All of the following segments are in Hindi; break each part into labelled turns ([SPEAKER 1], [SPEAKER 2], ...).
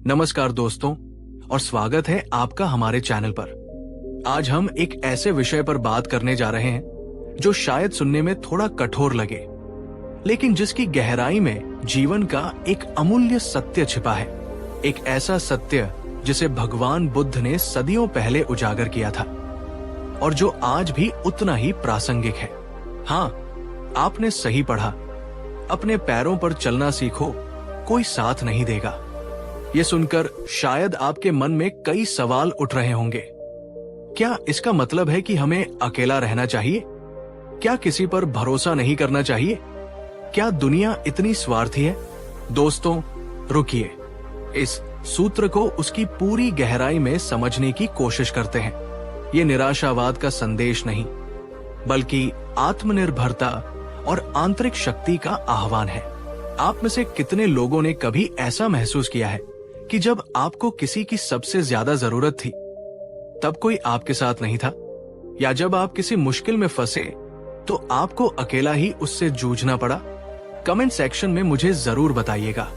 [SPEAKER 1] नमस्कार दोस्तों, और स्वागत है आपका हमारे चैनल पर। आज हम एक ऐसे विषय पर बात करने जा रहे हैं जो शायद सुनने में थोड़ा कठोर लगे, लेकिन जिसकी गहराई में जीवन का एक अमूल्य सत्य छिपा है। एक ऐसा सत्य जिसे भगवान बुद्ध ने सदियों पहले उजागर किया था और जो आज भी उतना ही प्रासंगिक है। हाँ, आपने सही पढ़ा, अपने पैरों पर चलना सीखो, कोई साथ नहीं देगा। ये सुनकर शायद आपके मन में कई सवाल उठ रहे होंगे। क्या इसका मतलब है कि हमें अकेला रहना चाहिए? क्या किसी पर भरोसा नहीं करना चाहिए? क्या दुनिया इतनी स्वार्थी है? दोस्तों, रुकिए, इस सूत्र को उसकी पूरी गहराई में समझने की कोशिश करते हैं। ये निराशावाद का संदेश नहीं, बल्कि आत्मनिर्भरता और आंतरिक शक्ति का आह्वान है। आप में से कितने लोगों ने कभी ऐसा महसूस किया है कि जब आपको किसी की सबसे ज्यादा जरूरत थी, तब कोई आपके साथ नहीं था? या जब आप किसी मुश्किल में फंसे तो आपको अकेला ही उससे जूझना पड़ा? कमेंट सेक्शन में मुझे जरूर बताइएगा,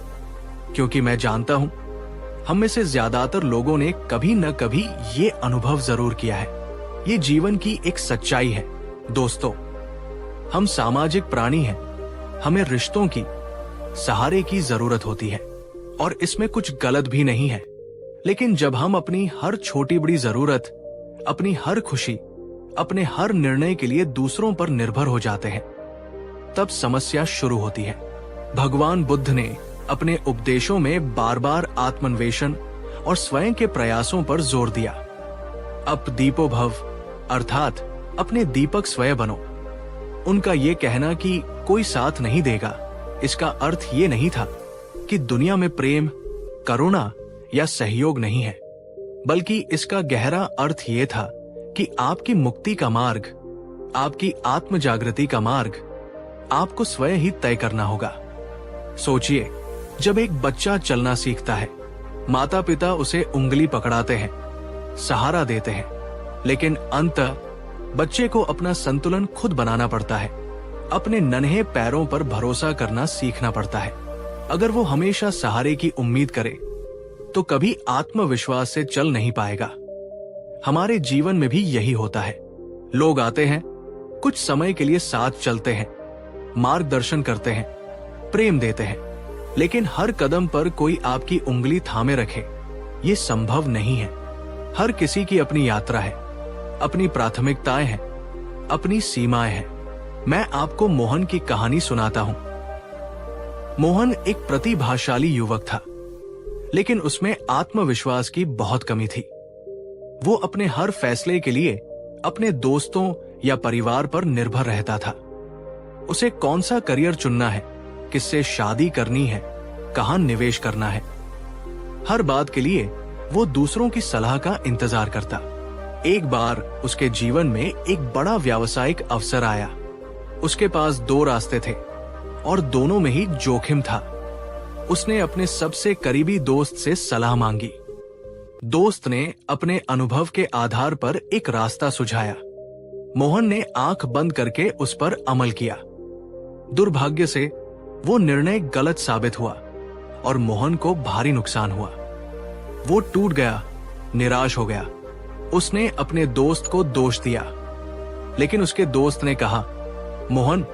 [SPEAKER 1] क्योंकि मैं जानता हूं हम में से ज्यादातर लोगों ने कभी न कभी ये अनुभव जरूर किया है। ये जीवन की एक सच्चाई है। दोस्तों, हम सामाजिक प्राणी हैं, हमें रिश्तों की, सहारे की जरूरत होती है और इसमें कुछ गलत भी नहीं है। लेकिन जब हम अपनी हर छोटी बड़ी जरूरत, अपनी हर खुशी, अपने हर निर्णय के लिए दूसरों पर निर्भर हो जाते हैं, तब समस्या शुरू होती है। भगवान बुद्ध ने अपने उपदेशों में बार बार आत्मान्वेषण और स्वयं के प्रयासों पर जोर दिया। अप दीपो भव, अर्थात अपने दीपक स्वयं बनो। उनका ये कहना कि कोई साथ नहीं देगा, इसका अर्थ ये नहीं था कि दुनिया में प्रेम, करुणा या सहयोग नहीं है, बल्कि इसका गहरा अर्थ ये था कि आपकी मुक्ति का मार्ग, आपकी आत्म जागृति का मार्ग आपको स्वयं ही तय करना होगा। सोचिए, जब एक बच्चा चलना सीखता है, माता पिता उसे उंगली पकड़ाते हैं, सहारा देते हैं, लेकिन अंततः बच्चे को अपना संतुलन खुद बनाना पड़ता है। अपने नन्हे पैरों पर भरोसा करना सीखना पड़ता है। अगर वो हमेशा सहारे की उम्मीद करे तो कभी आत्मविश्वास से चल नहीं पाएगा। हमारे जीवन में भी यही होता है। लोग आते हैं, कुछ समय के लिए साथ चलते हैं, मार्गदर्शन करते हैं, प्रेम देते हैं, लेकिन हर कदम पर कोई आपकी उंगली थामे रखे, ये संभव नहीं है। हर किसी की अपनी यात्रा है, अपनी प्राथमिकताएं हैं, अपनी सीमाएं हैं। मैं आपको मोहन की कहानी सुनाता हूं। मोहन एक प्रतिभाशाली युवक था, लेकिन उसमें आत्मविश्वास की बहुत कमी थी। वो अपने हर फैसले के लिए अपने दोस्तों या परिवार पर निर्भर रहता था। उसे कौन सा करियर चुनना है, किससे शादी करनी है, कहां निवेश करना है, हर बात के लिए वो दूसरों की सलाह का इंतजार करता। एक बार उसके जीवन में एक बड़ा व्यावसायिक अवसर आया। उसके पास दो रास्ते थे और दोनों में ही जोखिम था। उसने अपने सबसे करीबी दोस्त से सलाह मांगी। दोस्त ने अपने अनुभव के आधार पर एक रास्ता सुझाया। मोहन ने आंख बंद करके उस पर अमल किया। दुर्भाग्य से वो निर्णय गलत साबित हुआ और मोहन को भारी नुकसान हुआ। वो टूट गया, निराश हो गया। उसने अपने दोस्त को दोष दिया, लेकिन उसके दोस्त ने कहा, मोहन,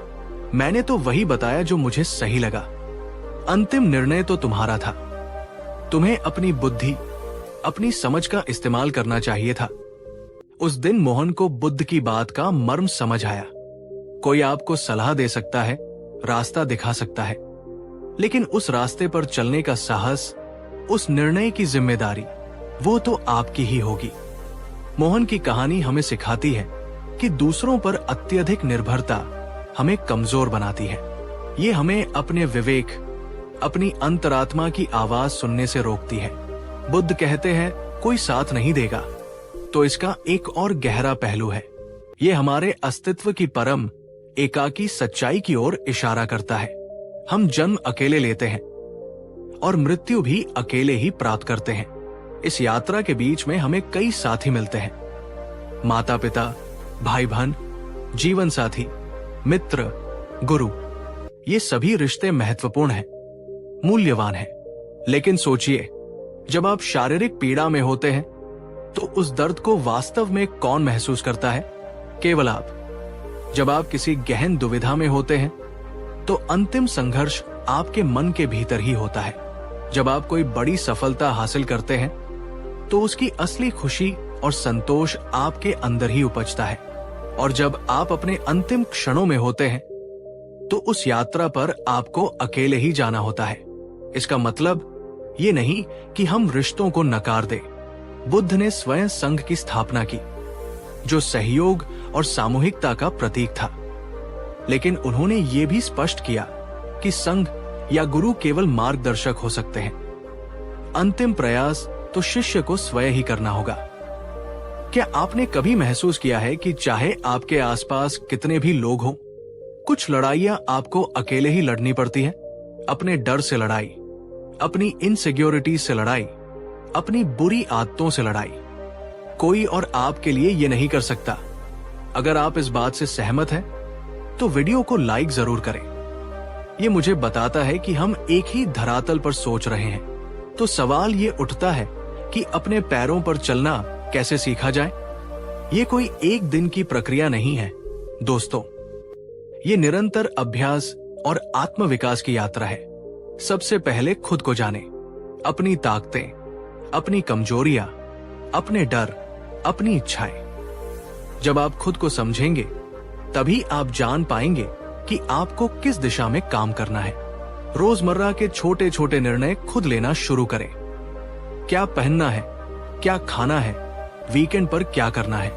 [SPEAKER 1] मैंने तो वही बताया जो मुझे सही लगा। अंतिम निर्णय तो तुम्हारा था। तुम्हें अपनी बुद्धि, अपनी समझ का इस्तेमाल करना चाहिए था। उस दिन मोहन को बुद्ध की बात का मर्म समझ आया। कोई आपको सलाह दे सकता है, रास्ता दिखा सकता है, लेकिन उस रास्ते पर चलने का साहस, उस निर्णय की जिम्मेदारी, वो तो आपकी ही होगी। मोहन की कहानी हमें सिखाती है कि दूसरों पर अत्यधिक निर्भरता हमें कमजोर बनाती है। ये हमें अपने विवेक, अपनी अंतरात्मा की आवाज सुनने से रोकती है। बुद्ध कहते हैं, कोई साथ नहीं देगा, तो इसका एक और गहरा पहलू है। ये हमारे अस्तित्व की परम एकाकी सच्चाई की ओर इशारा करता है। हम जन्म अकेले लेते हैं और मृत्यु भी अकेले ही प्राप्त करते हैं। इस यात्रा के बीच में हमें कई साथी मिलते हैं, माता पिता, भाई बहन, जीवन साथी, मित्र, गुरु। ये सभी रिश्ते महत्वपूर्ण हैं, मूल्यवान हैं। लेकिन सोचिए, जब आप शारीरिक पीड़ा में होते हैं तो उस दर्द को वास्तव में कौन महसूस करता है? केवल आप। जब आप किसी गहन दुविधा में होते हैं तो अंतिम संघर्ष आपके मन के भीतर ही होता है। जब आप कोई बड़ी सफलता हासिल करते हैं तो उसकी असली खुशी और संतोष आपके अंदर ही उपजता है। और जब आप अपने अंतिम क्षणों में होते हैं तो उस यात्रा पर आपको अकेले ही जाना होता है। इसका मतलब ये नहीं कि हम रिश्तों को नकार दें। बुद्ध ने स्वयं संघ की स्थापना की, जो सहयोग और सामूहिकता का प्रतीक था। लेकिन उन्होंने ये भी स्पष्ट किया कि संघ या गुरु केवल मार्गदर्शक हो सकते हैं। अंतिम प्रयास तो शिष्य को स्वयं ही करना होगा। क्या आपने कभी महसूस किया है कि चाहे आपके आसपास कितने भी लोग हों, कुछ लड़ाइयां आपको अकेले ही लड़नी पड़ती हैं? अपने डर से लड़ाई, अपनी इनसिक्योरिटीज से लड़ाई, अपनी बुरी आदतों से लड़ाई। कोई और आपके लिए ये नहीं कर सकता। अगर आप इस बात से सहमत हैं, तो वीडियो को लाइक जरूर करें। ये मुझे बताता है कि हम एक ही धरातल पर सोच रहे हैं। तो सवाल ये उठता है कि अपने पैरों पर चलना कैसे सीखा जाए? ये कोई एक दिन की प्रक्रिया नहीं है दोस्तों, ये निरंतर अभ्यास और आत्मविकास की यात्रा है। सबसे पहले खुद को जाने, अपनी ताकतें, अपनी कमजोरियां, अपने डर, अपनी इच्छाएं। जब आप खुद को समझेंगे तभी आप जान पाएंगे कि आपको किस दिशा में काम करना है। रोजमर्रा के छोटे छोटे निर्णय खुद लेना शुरू करें। क्या पहनना है, क्या खाना है, वीकेंड पर क्या करना है।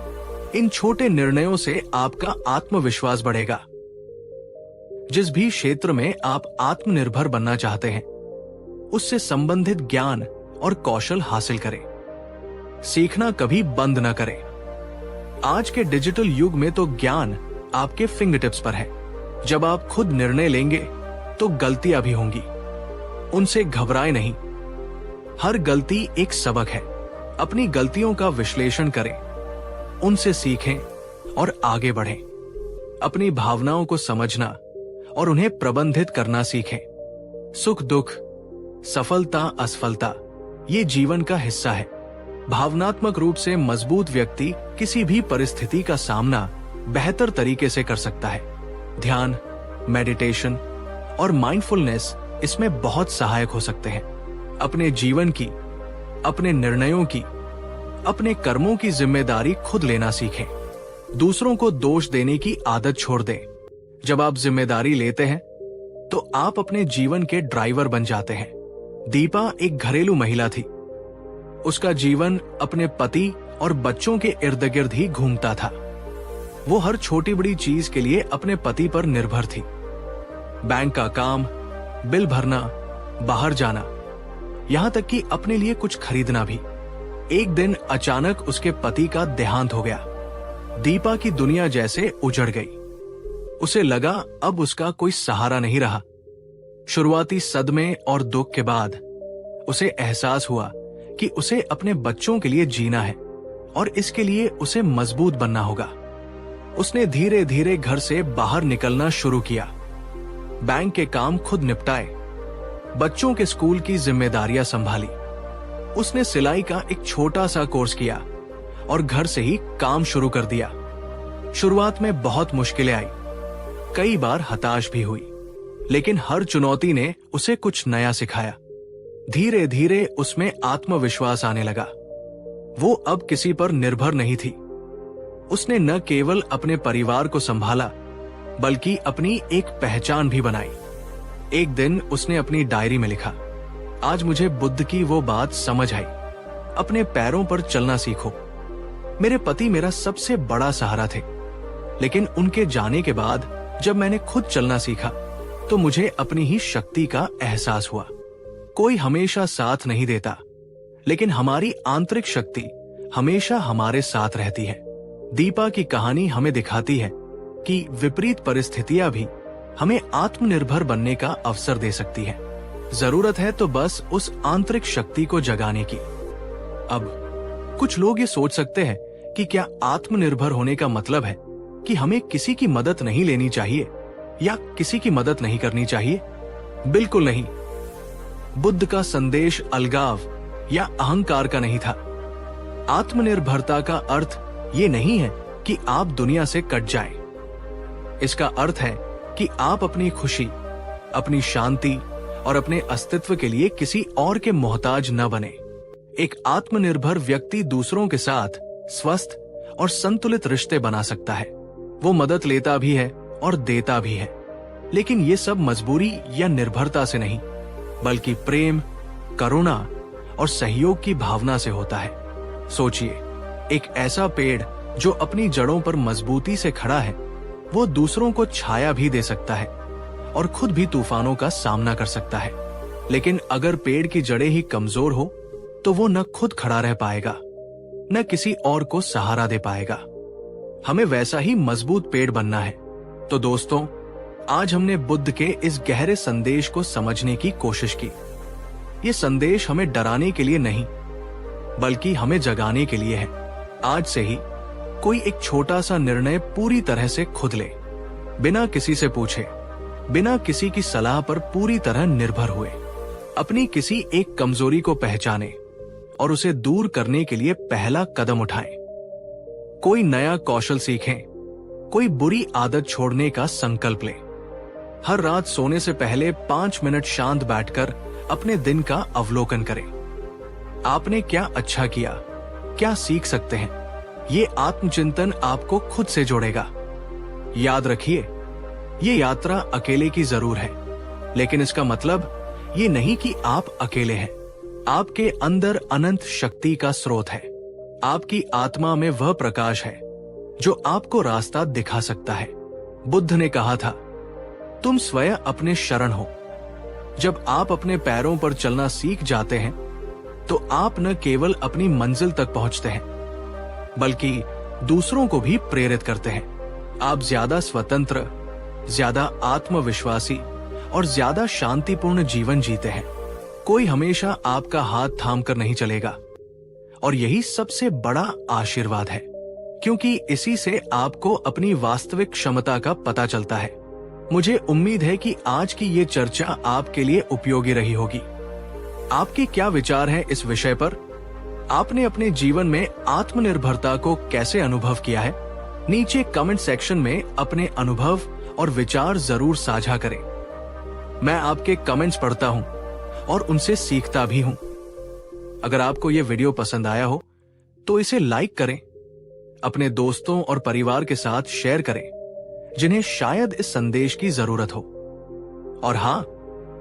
[SPEAKER 1] इन छोटे निर्णयों से आपका आत्मविश्वास बढ़ेगा। जिस भी क्षेत्र में आप आत्मनिर्भर बनना चाहते हैं, उससे संबंधित ज्ञान और कौशल हासिल करें। सीखना कभी बंद न करें। आज के डिजिटल युग में तो ज्ञान आपके फिंगर टिप्स पर है। जब आप खुद निर्णय लेंगे तो गलतियां भी होंगी, उनसे घबराएं नहीं। हर गलती एक सबक है। अपनी गलतियों का विश्लेषण करें, उनसे सीखें और आगे बढ़ें। अपनी भावनाओं को समझना और उन्हें प्रबंधित करना सीखें। सुख दुख, सफलता असफलता, ये जीवन का हिस्सा है। भावनात्मक रूप से मजबूत व्यक्ति किसी भी परिस्थिति का सामना बेहतर तरीके से कर सकता है। ध्यान, मेडिटेशन और माइंडफुलनेस इसमें बहुत सहायक हो सकते हैं। अपने जीवन की, अपने निर्णयों की, अपने कर्मों की जिम्मेदारी खुद लेना सीखें। दूसरों को दोष देने की आदत छोड़ दें। जब आप जिम्मेदारी लेते हैं तो आप अपने जीवन के ड्राइवर बन जाते हैं। दीपा एक घरेलू महिला थी। उसका जीवन अपने पति और बच्चों के इर्द गिर्द ही घूमता था। वो हर छोटी बड़ी चीज के लिए अपने पति पर निर्भर थी। बैंक का काम, बिल भरना, बाहर जाना, यहां तक कि अपने लिए कुछ खरीदना भी। एक दिन अचानक उसके पति का देहांत हो गया। दीपा की दुनिया जैसे उजड़ गई। उसे लगा अब उसका कोई सहारा नहीं रहा। शुरुआती सदमे और दुख के बाद उसे एहसास हुआ कि उसे अपने बच्चों के लिए जीना है और इसके लिए उसे मजबूत बनना होगा। उसने धीरे धीरे घर से बाहर निकलना शुरू किया। बैंक के काम खुद निपटाए, बच्चों के स्कूल की जिम्मेदारियां संभाली। उसने सिलाई का एक छोटा सा कोर्स किया और घर से ही काम शुरू कर दिया। शुरुआत में बहुत मुश्किलें आई, कई बार हताश भी हुई, लेकिन हर चुनौती ने उसे कुछ नया सिखाया। धीरे धीरे उसमें आत्मविश्वास आने लगा। वो अब किसी पर निर्भर नहीं थी। उसने न केवल अपने परिवार को संभाला, बल्कि अपनी एक पहचान भी बनाई। एक दिन उसने अपनी डायरी में लिखा, आज मुझे बुद्ध की वो बात समझ आई, अपने पैरों पर चलना सीखो। मेरे पति मेरा सबसे बड़ा सहारा थे, लेकिन उनके जाने के बाद जब मैंने खुद चलना सीखा तो मुझे अपनी ही शक्ति का एहसास हुआ। कोई हमेशा साथ नहीं देता, लेकिन हमारी आंतरिक शक्ति हमेशा हमारे साथ रहती है। दीपा की कहानी हमें दिखाती है कि विपरीत परिस्थितियां भी हमें आत्मनिर्भर बनने का अवसर दे सकती है। जरूरत है तो बस उस आंतरिक शक्ति को जगाने की। अब कुछ लोग ये सोच सकते हैं कि क्या आत्मनिर्भर होने का मतलब है कि हमें किसी की मदद नहीं लेनी चाहिए या किसी की मदद नहीं करनी चाहिए? बिल्कुल नहीं। बुद्ध का संदेश अलगाव या अहंकार का नहीं था। आत्मनिर्भरता का अर्थ ये नहीं है कि आप दुनिया से कट जाएं। इसका अर्थ है कि आप अपनी खुशी, अपनी शांति और अपने अस्तित्व के लिए किसी और के मोहताज न बने। एक आत्मनिर्भर व्यक्ति दूसरों के साथ स्वस्थ और संतुलित रिश्ते बना सकता है। वो मदद लेता भी है और देता भी है, लेकिन ये सब मजबूरी या निर्भरता से नहीं, बल्कि प्रेम, करुणा और सहयोग की भावना से होता है। सोचिए, एक ऐसा पेड़ जो अपनी जड़ों पर मजबूती से खड़ा है, वो दूसरों को छाया भी दे सकता है और खुद भी तूफानों का सामना कर सकता है। लेकिन अगर पेड़ की जड़ें ही कमजोर हो तो वो न खुद खड़ा रह पाएगा, न किसी और को सहारा दे पाएगा। हमें वैसा ही मजबूत पेड़ बनना है। तो दोस्तों, आज हमने बुद्ध के इस गहरे संदेश को समझने की कोशिश की। ये संदेश हमें डराने के लिए नहीं, बल्कि हमें जगाने के लिए है। आज से ही कोई एक छोटा सा निर्णय पूरी तरह से खुद ले, बिना किसी से पूछे, बिना किसी की सलाह पर पूरी तरह निर्भर हुए। अपनी किसी एक कमजोरी को पहचाने और उसे दूर करने के लिए पहला कदम उठाएं। कोई नया कौशल सीखें, कोई बुरी आदत छोड़ने का संकल्प लें। हर रात सोने से पहले 5 मिनट शांत बैठकर अपने दिन का अवलोकन करें। आपने क्या अच्छा किया, क्या सीख सकते हैं, ये आत्मचिंतन आपको खुद से जोड़ेगा। याद रखिए, ये यात्रा अकेले की जरूर है, लेकिन इसका मतलब ये नहीं कि आप अकेले हैं। आपके अंदर अनंत शक्ति का स्रोत है। आपकी आत्मा में वह प्रकाश है जो आपको रास्ता दिखा सकता है। बुद्ध ने कहा था, तुम स्वयं अपने शरण हो। जब आप अपने पैरों पर चलना सीख जाते हैं तो आप न केवल अपनी मंजिल तक पहुंचते हैं, बल्कि दूसरों को भी प्रेरित करते हैं। आप ज्यादा स्वतंत्र, ज्यादा आत्मविश्वासी और ज्यादा शांतिपूर्ण जीवन जीते हैं। कोई हमेशा आपका हाथ थाम कर नहीं चलेगा, और यही सबसे बड़ा आशीर्वाद है, क्योंकि इसी से आपको अपनी वास्तविक क्षमता का पता चलता है। मुझे उम्मीद है कि आज की ये चर्चा आपके लिए उपयोगी रही होगी। आपके क्या विचार हैं इस विषय पर? आपने अपने जीवन में आत्मनिर्भरता को कैसे अनुभव किया है? नीचे कमेंट सेक्शन में अपने अनुभव और विचार जरूर साझा करें। मैं आपके कमेंट्स पढ़ता हूं और उनसे सीखता भी हूं। अगर आपको यह वीडियो पसंद आया हो तो इसे लाइक करें, अपने दोस्तों और परिवार के साथ शेयर करें जिन्हें शायद इस संदेश की जरूरत हो। और हां,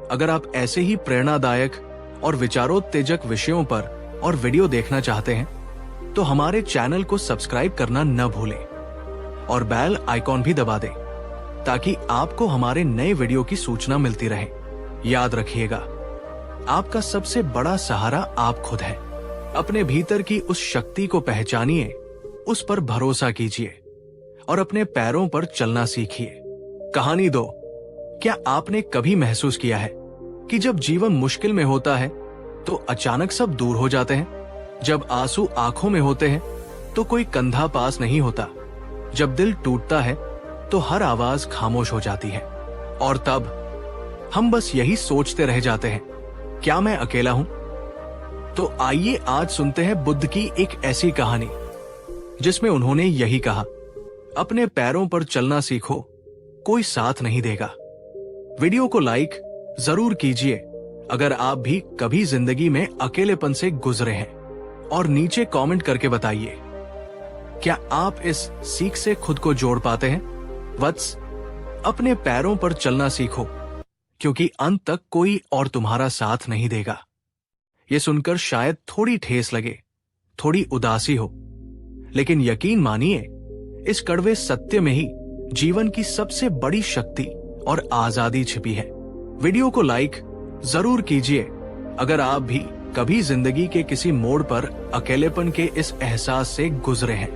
[SPEAKER 1] अगर आप ऐसे ही प्रेरणादायक और विचारोत्तेजक विषयों पर और वीडियो देखना चाहते हैं तो हमारे चैनल को सब्सक्राइब करना न भूलें और बेल आइकॉन भी दबा दें, ताकि आपको हमारे नए वीडियो की सूचना मिलती रहे। याद रखिएगा, आपका सबसे बड़ा सहारा आप खुद है। अपने भीतर की उस शक्ति को पहचानिए, उस पर भरोसा कीजिए और अपने पैरों पर चलना सीखिए। कहानी 2, क्या आपने कभी महसूस किया है कि जब जीवन मुश्किल में होता है तो अचानक सब दूर हो जाते हैं? जब आंसू आंखों में होते हैं तो कोई कंधा पास नहीं होता। जब दिल टूटता है तो हर आवाज खामोश हो जाती है, और तब हम बस यही सोचते रह जाते हैं, क्या मैं अकेला हूं? तो आइए आज सुनते हैं बुद्ध की एक ऐसी कहानी जिसमें उन्होंने यही कहा, अपने पैरों पर चलना सीखो, कोई साथ नहीं देगा। वीडियो को लाइक जरूर कीजिए अगर आप भी कभी जिंदगी में अकेलेपन से गुजरे हैं, और नीचे कमेंट करके बताइए, क्या आप इस सीख से खुद को जोड़ पाते हैं? वत्स, अपने पैरों पर चलना सीखो, क्योंकि अंत तक कोई और तुम्हारा साथ नहीं देगा। ये सुनकर शायद थोड़ी ठेस लगे, थोड़ी उदासी हो, लेकिन यकीन मानिए, इस कड़वे सत्य में ही जीवन की सबसे बड़ी शक्ति और आजादी छिपी है। वीडियो को लाइक जरूर कीजिए अगर आप भी कभी जिंदगी के किसी मोड़ पर अकेलेपन के इस एहसास से गुजरे हैं,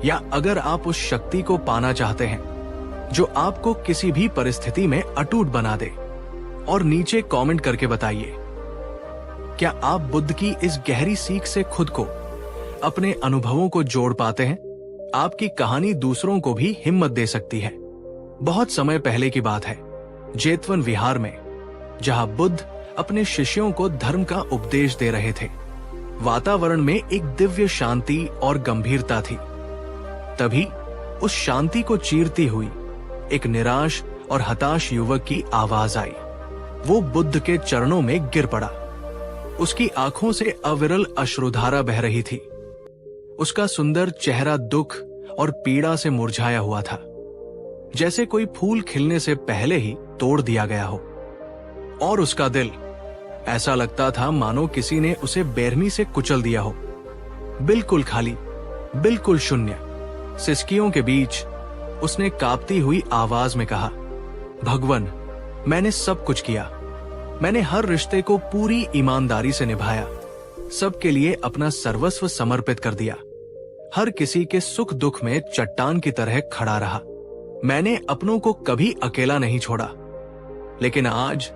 [SPEAKER 1] या अगर आप उस शक्ति को पाना चाहते हैं जो आपको किसी भी परिस्थिति में अटूट बना दे। और नीचे कमेंट करके बताइए, क्या आप बुद्ध की इस गहरी सीख से खुद को, अपने अनुभवों को जोड़ पाते हैं? आपकी कहानी दूसरों को भी हिम्मत दे सकती है। बहुत समय पहले की बात है, जेतवन विहार में, जहां बुद्ध अपने शिष्यों को धर्म का उपदेश दे रहे थे। वातावरण में एक दिव्य शांति और गंभीरता थी। तभी उस शांति को चीरती हुई एक निराश और हताश युवक की आवाज आई। वो बुद्ध के चरणों में गिर पड़ा। उसकी आंखों से अविरल अश्रुधारा बह रही थी। उसका सुंदर चेहरा दुख और पीड़ा से मुरझाया हुआ था, जैसे कोई फूल खिलने से पहले ही तोड़ दिया गया हो। और उसका दिल, ऐसा लगता था मानो किसी ने उसे बेरहमी से कुचल दिया हो। बिल्कुल खाली, बिल्कुल शून्य। सिसकियों के बीच उसने कांपती हुई आवाज में कहा, भगवान, मैंने सब कुछ किया। मैंने हर रिश्ते को पूरी ईमानदारी से निभाया, सबके लिए अपना सर्वस्व समर्पित कर दिया। हर किसी के सुख दुख में चट्टान की तरह खड़ा रहा। मैंने अपनों को कभी अकेला नहीं छोड़ा। लेकिन आज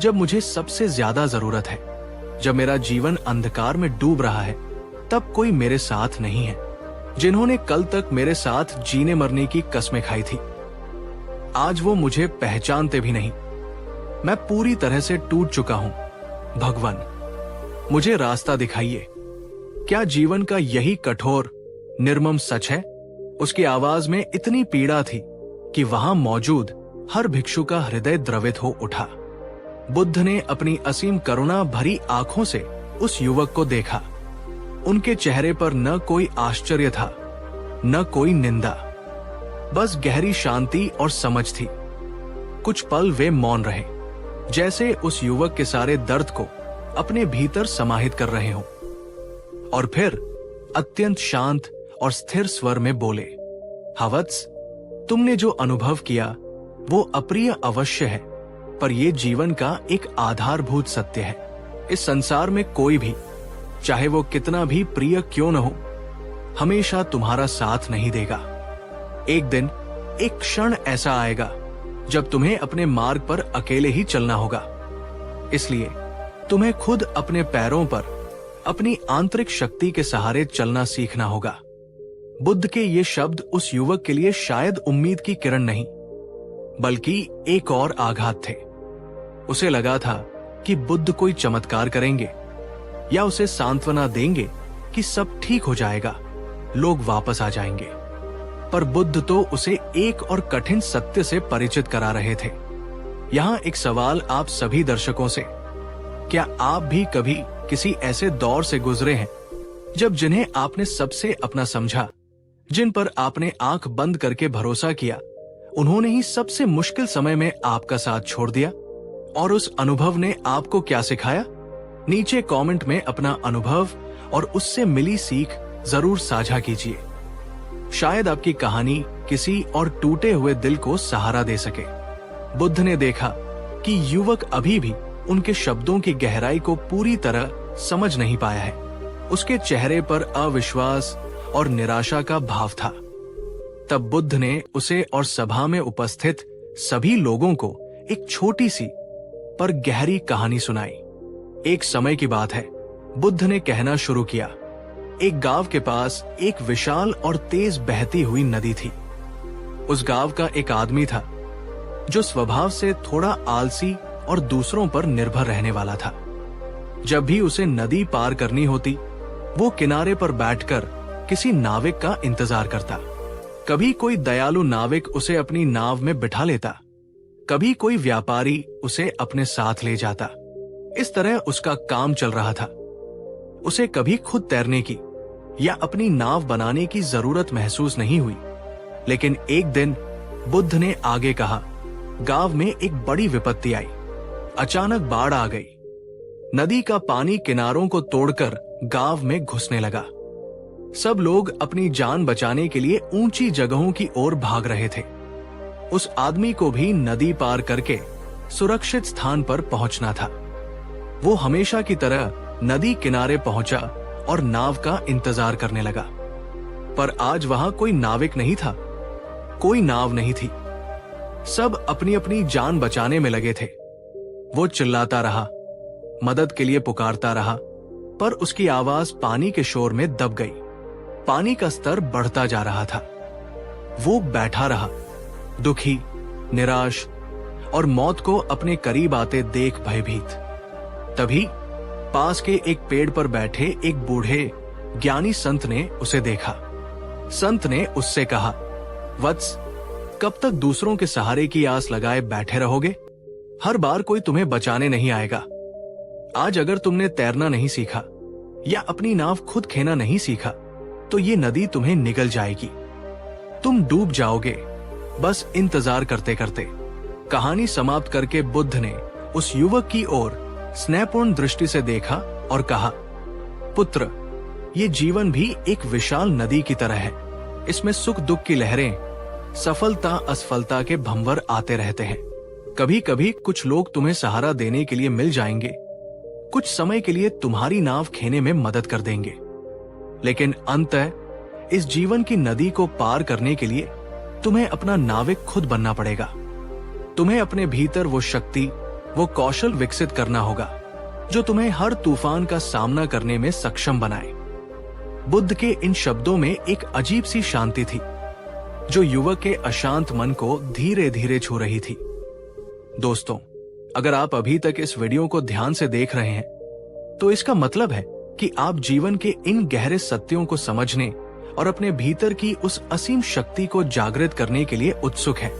[SPEAKER 1] जब मुझे सबसे ज्यादा जरूरत है, जब मेरा जीवन अंधकार में डूब रहा है, तब कोई मेरे साथ नहीं है। जिन्होंने कल तक मेरे साथ जीने मरने की कस्में खाई थी, आज वो मुझे पहचानते भी नहीं। मैं पूरी तरह से टूट चुका हूं। भगवान, मुझे रास्ता दिखाइए। क्या जीवन का यही कठोर निर्मम सच है? उसकी आवाज में इतनी पीड़ा थी कि वहां मौजूद हर भिक्षु का हृदय द्रवित हो उठा। बुद्ध ने अपनी असीम करुणा भरी आंखों से उस युवक को देखा। उनके चेहरे पर न कोई आश्चर्य था, न कोई निंदा, बस गहरी शांति और समझ थी। कुछ पल वे मौन रहे, जैसे उस युवक के सारे दर्द को अपने भीतर समाहित कर रहे हों। और फिर अत्यंत शांत और स्थिर स्वर में बोले, हवत्स, तुमने जो अनुभव किया वो अप्रिय अवश्य है, पर यह जीवन का एक आधारभूत सत्य है। इस संसार में कोई भी, चाहे वो कितना भी प्रिय क्यों न हो, हमेशा तुम्हारा साथ नहीं देगा। एक दिन, एक क्षण ऐसा आएगा जब तुम्हें अपने मार्ग पर अकेले ही चलना होगा। इसलिए तुम्हें खुद अपने पैरों पर अपनी आंतरिक शक्ति के सहारे चलना सीखना होगा। बुद्ध के ये शब्द उस युवक के लिए शायद उम्मीद की किरण नहीं, बल्कि एक और आघात थे। उसे लगा था कि बुद्ध कोई चमत्कार करेंगे या उसे सांत्वना देंगे कि सब ठीक हो जाएगा, लोग वापस आ जाएंगे। पर बुद्ध तो उसे एक और कठिन सत्य से परिचित करा रहे थे। यहां एक सवाल आप सभी दर्शकों से, क्या आप भी कभी किसी ऐसे दौर से गुजरे हैं जब जिन्हें आपने सबसे अपना समझा, जिन पर आपने आंख बंद करके भरोसा किया, उन्होंने ही सबसे मुश्किल समय में आपका साथ छोड़ दिया? और उस अनुभव ने आपको क्या सिखाया? नीचे कमेंट में अपना अनुभव और उससे मिली सीख जरूर साझा कीजिए। शायद आपकी कहानी किसी और टूटे हुए दिल को सहारा दे सके। बुद्ध ने देखा कि युवक अभी भी उनके शब्दों की गहराई को पूरी तरह समझ नहीं पाया है। उसके चेहरे पर अविश्वास और निराशा का भाव था। तब बुद्ध ने उसे और सभा में उपस्थित सभी लोगों को एक छोटी सी पर गहरी कहानी सुनाई। एक समय की बात है, बुद्ध ने कहना शुरू किया। एक गांव के पास एक विशाल और तेज बहती हुई नदी थी। उस गांव का एक आदमी था जो स्वभाव से थोड़ा आलसी और दूसरों पर निर्भर रहने वाला था। जब भी उसे नदी पार करनी होती, वो किनारे पर बैठकर किसी नाविक का इंतजार करता। कभी कोई दयालु नाविक उसे अपनी नाव में बिठा लेता, कभी कोई व्यापारी उसे अपने साथ ले जाता। इस तरह उसका काम चल रहा था। उसे कभी खुद तैरने की या अपनी नाव बनाने की जरूरत महसूस नहीं हुई। लेकिन एक दिन बुद्ध ने आगे कहा, गांव में एक बड़ी विपत्ति आई। अचानक बाढ़ आ गई। नदी का पानी किनारों को तोड़कर गांव में घुसने लगा। सब लोग अपनी जान बचाने के लिए ऊंची जगहों की ओर भाग रहे थे। उस आदमी को भी नदी पार करके सुरक्षित स्थान पर पहुंचना था। वो हमेशा की तरह नदी किनारे पहुंचा और नाव का इंतजार करने लगा। पर आज वहां कोई नाविक नहीं था, कोई नाव नहीं थी। सब अपनी अपनी जान बचाने में लगे थे। वो चिल्लाता रहा, मदद के लिए पुकारता रहा, पर उसकी आवाज पानी के शोर में दब गई। पानी का स्तर बढ़ता जा रहा था। वो बैठा रहा, दुखी, निराश और मौत को अपने करीब आते देख भयभीत। तभी पास के एक पेड़ पर बैठे एक बूढ़े ज्ञानी संत ने उसे देखा। संत ने उससे कहा, वत्स, कब तक दूसरों के सहारे की आस लगाए बैठे रहोगे? हर बार कोई तुम्हें बचाने नहीं आएगा। आज अगर तुमने तैरना नहीं सीखा या अपनी नाव खुद खेना नहीं सीखा तो ये नदी तुम्हें निगल जाएगी, तुम डूब जाओगे। बस इंतजार करते करते। कहानी समाप्त करके बुद्ध ने उस युवक की ओर स्नेहपूर्ण दृष्टि से देखा और कहा, पुत्र, ये जीवन भी एक विशाल नदी की तरह है। इसमें सुख दुख की लहरें, सफलता असफलता के भंवर आते रहते हैं। कभी कभी कुछ लोग तुम्हें सहारा देने के लिए मिल जाएंगे, कुछ समय के लिए तुम्हारी नाव खेने में मदद कर देंगे, लेकिन अंततः इस जीवन की नदी को पार करने के लिए तुम्हें अपना नाविक खुद बनना पड़ेगा। तुम्हें अपने भीतर वो शक्ति, वो कौशल विकसित करना होगा जो तुम्हें हर तूफान का सामना करने में सक्षम बनाए। बुद्ध के इन शब्दों में एक अजीब सी शांति थी जो युवक के अशांत मन को धीरे धीरे छू रही थी। दोस्तों, अगर आप अभी तक इस वीडियो को ध्यान से देख रहे हैं तो इसका मतलब है कि आप जीवन के इन गहरे सत्यों को समझने और अपने भीतर की उस असीम शक्ति को जागृत करने के लिए उत्सुक हैं।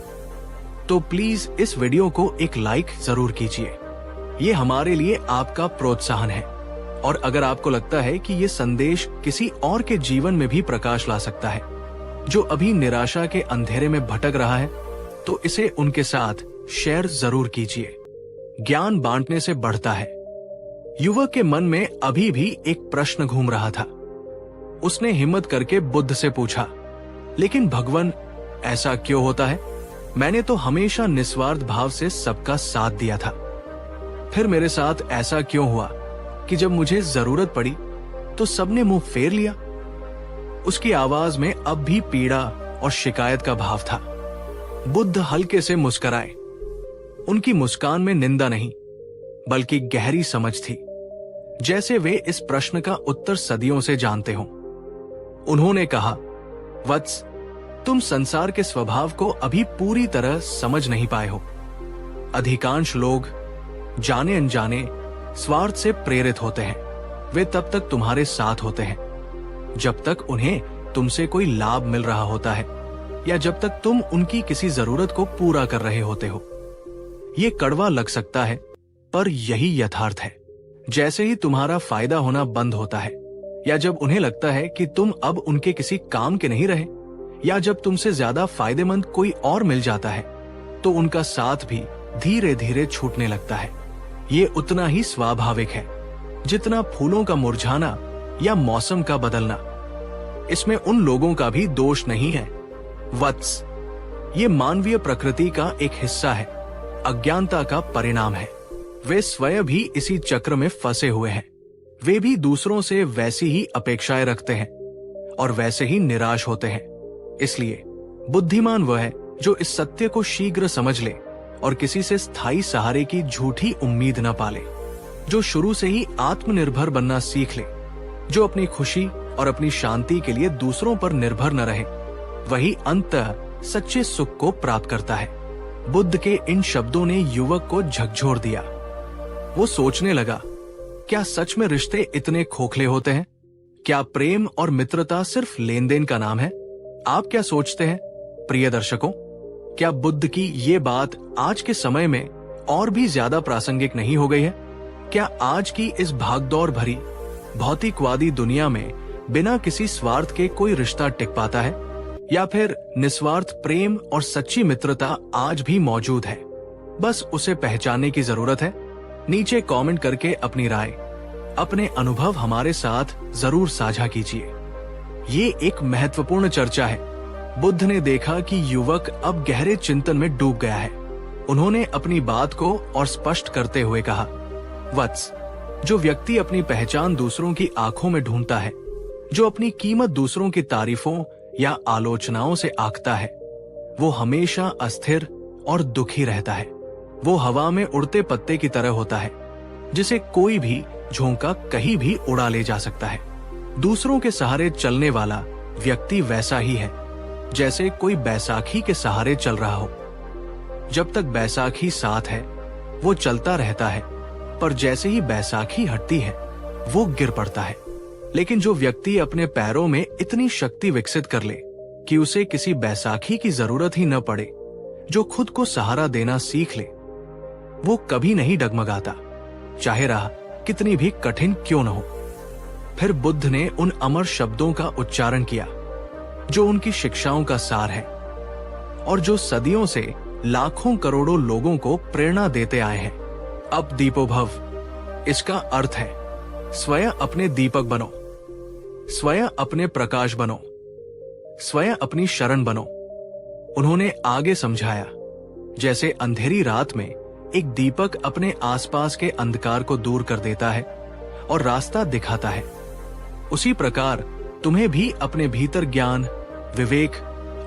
[SPEAKER 1] तो प्लीज इस वीडियो को एक लाइक जरूर कीजिए। ये हमारे लिए आपका प्रोत्साहन है। और अगर आपको लगता है कि ये संदेश किसी और के जीवन में भी प्रकाश ला सकता है जो अभी निराशा के अंधेरे में भटक रहा है, तो इसे उनके साथ शेयर जरूर कीजिए। ज्ञान बांटने से बढ़ता है। युवक के मन में अभी भी एक प्रश्न घूम रहा था। उसने हिम्मत करके बुद्ध से पूछा, लेकिन भगवान, ऐसा क्यों होता है? मैंने तो हमेशा निस्वार्थ भाव से सबका साथ दिया था। फिर मेरे साथ ऐसा क्यों हुआ कि जब मुझे जरूरत पड़ी तो सबने मुंह फेर लिया? उसकी आवाज में अब भी पीड़ा और शिकायत का भाव था। बुद्ध हल्के से मुस्कुराए। उनकी मुस्कान में निंदा नहीं, बल्कि गहरी समझ थी, जैसे वे इस प्रश्न का उत्तर सदियों से जानते हों। उन्होंने कहा, वत्स, तुम संसार के स्वभाव को अभी पूरी तरह समझ नहीं पाए हो। अधिकांश लोग जाने अनजाने स्वार्थ से प्रेरित होते हैं। वे तब तक तुम्हारे साथ होते हैं जब तक उन्हें तुमसे कोई लाभ मिल रहा होता है या जब तक तुम उनकी किसी जरूरत को पूरा कर रहे होते हो। ये कड़वा लग सकता है, पर यही यथार्थ है। जैसे ही तुम्हारा फायदा होना बंद होता है या जब उन्हें लगता है कि तुम अब उनके किसी काम के नहीं रहे या जब तुमसे ज्यादा फायदेमंद कोई और मिल जाता है, तो उनका साथ भी धीरे धीरे छूटने लगता है। ये उतना ही स्वाभाविक है जितना फूलों का मुरझाना या मौसम का बदलना। इसमें उन लोगों का भी दोष नहीं है। वत्स, ये मानवीय प्रकृति का एक हिस्सा है, अज्ञानता का परिणाम है। वे स्वयं भी इसी चक्र में फंसे हुए हैं। वे भी दूसरों से वैसी ही अपेक्षाएं रखते हैं और वैसे ही निराश होते हैं। इसलिए बुद्धिमान वह है जो इस सत्य को शीघ्र समझ ले और किसी से स्थायी सहारे की झूठी उम्मीद न पाले, जो शुरू से ही आत्मनिर्भर बनना सीख ले, जो अपनी खुशी और अपनी शांति के लिए दूसरों पर निर्भर न रहे, वही अंततः सच्चे सुख को प्राप्त करता है। बुद्ध के इन शब्दों ने युवक को झकझोर दिया। वो सोचने लगा, क्या सच में रिश्ते इतने खोखले होते हैं? क्या प्रेम और मित्रता सिर्फ लेन देन का नाम है? आप क्या सोचते हैं प्रिय दर्शकों? क्या बुद्ध की ये बात आज के समय में और भी ज्यादा प्रासंगिक नहीं हो गई है? क्या आज की इस भागदौड़ भरी भौतिकवादी दुनिया में बिना किसी स्वार्थ के कोई रिश्ता टिक पाता है? या फिर निस्वार्थ प्रेम और सच्ची मित्रता आज भी मौजूद है, बस उसे पहचानने की जरूरत है? नीचे कमेंट करके अपनी राय, अपने अनुभव हमारे साथ जरूर साझा कीजिए। ये एक महत्वपूर्ण चर्चा है। बुद्ध ने देखा कि युवक अब गहरे चिंतन में डूब गया है। उन्होंने अपनी बात को और स्पष्ट करते हुए कहा, वत्स, जो व्यक्ति अपनी पहचान दूसरों की आंखों में ढूंढता है, जो अपनी कीमत दूसरों की तारीफों या आलोचनाओं से आंकता है, वो हमेशा अस्थिर और दुखी रहता है। वो हवा में उड़ते पत्ते की तरह होता है, जिसे कोई भी झोंका कहीं भी उड़ा ले जा सकता है। दूसरों के सहारे चलने वाला व्यक्ति वैसा ही है जैसे कोई बैसाखी के सहारे चल रहा हो। जब तक बैसाखी साथ है, वो चलता रहता है, पर जैसे ही बैसाखी हटती है वो गिर पड़ता है। लेकिन जो व्यक्ति अपने पैरों में इतनी शक्ति विकसित कर ले कि उसे किसी बैसाखी की जरूरत ही न पड़े, जो खुद को सहारा देना सीख ले, वो कभी नहीं डगमगाता, चाहे राह कितनी भी कठिन क्यों न हो। फिर बुद्ध ने उन अमर शब्दों का उच्चारण किया जो उनकी शिक्षाओं का सार है और जो सदियों से लाखों करोड़ों लोगों को प्रेरणा देते आए हैं। अब दीपो भव, इसका अर्थ है स्वयं अपने दीपक बनो, स्वयं अपने प्रकाश बनो, स्वयं अपनी शरण बनो। उन्होंने आगे समझाया, जैसे अंधेरी रात में एक दीपक अपने आसपास के अंधकार को दूर कर देता है और रास्ता दिखाता है, उसी प्रकार तुम्हें भी अपने भीतर ज्ञान, विवेक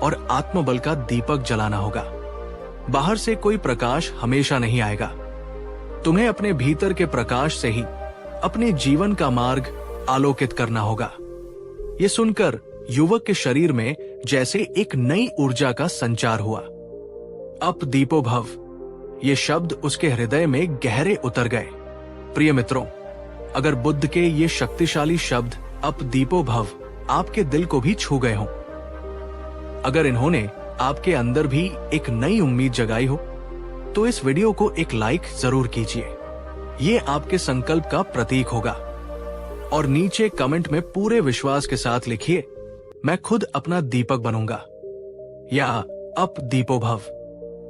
[SPEAKER 1] और आत्मबल का दीपक जलाना होगा। बाहर से कोई प्रकाश हमेशा नहीं आएगा। तुम्हें अपने भीतर के प्रकाश से ही अपने जीवन का मार्ग आलोकित करना होगा। ये सुनकर युवक के शरीर में जैसे एक नई ऊर्जा का संचार हुआ। अप दीपो भव, ये शब्द उसके हृदय में गहरे उतर गए। प्रिय मित्रों, अगर बुद्ध के ये शक्तिशाली शब्द अप दीपो भव आपके दिल को भी छू गए हों, अगर इन्होंने आपके अंदर भी एक नई उम्मीद जगाई हो, तो इस वीडियो को एक लाइक जरूर कीजिए। ये आपके संकल्प का प्रतीक होगा। और नीचे कमेंट में पूरे विश्वास के साथ लिखिए, मैं खुद अपना दीपक बनूंगा, या अप दीपो भव।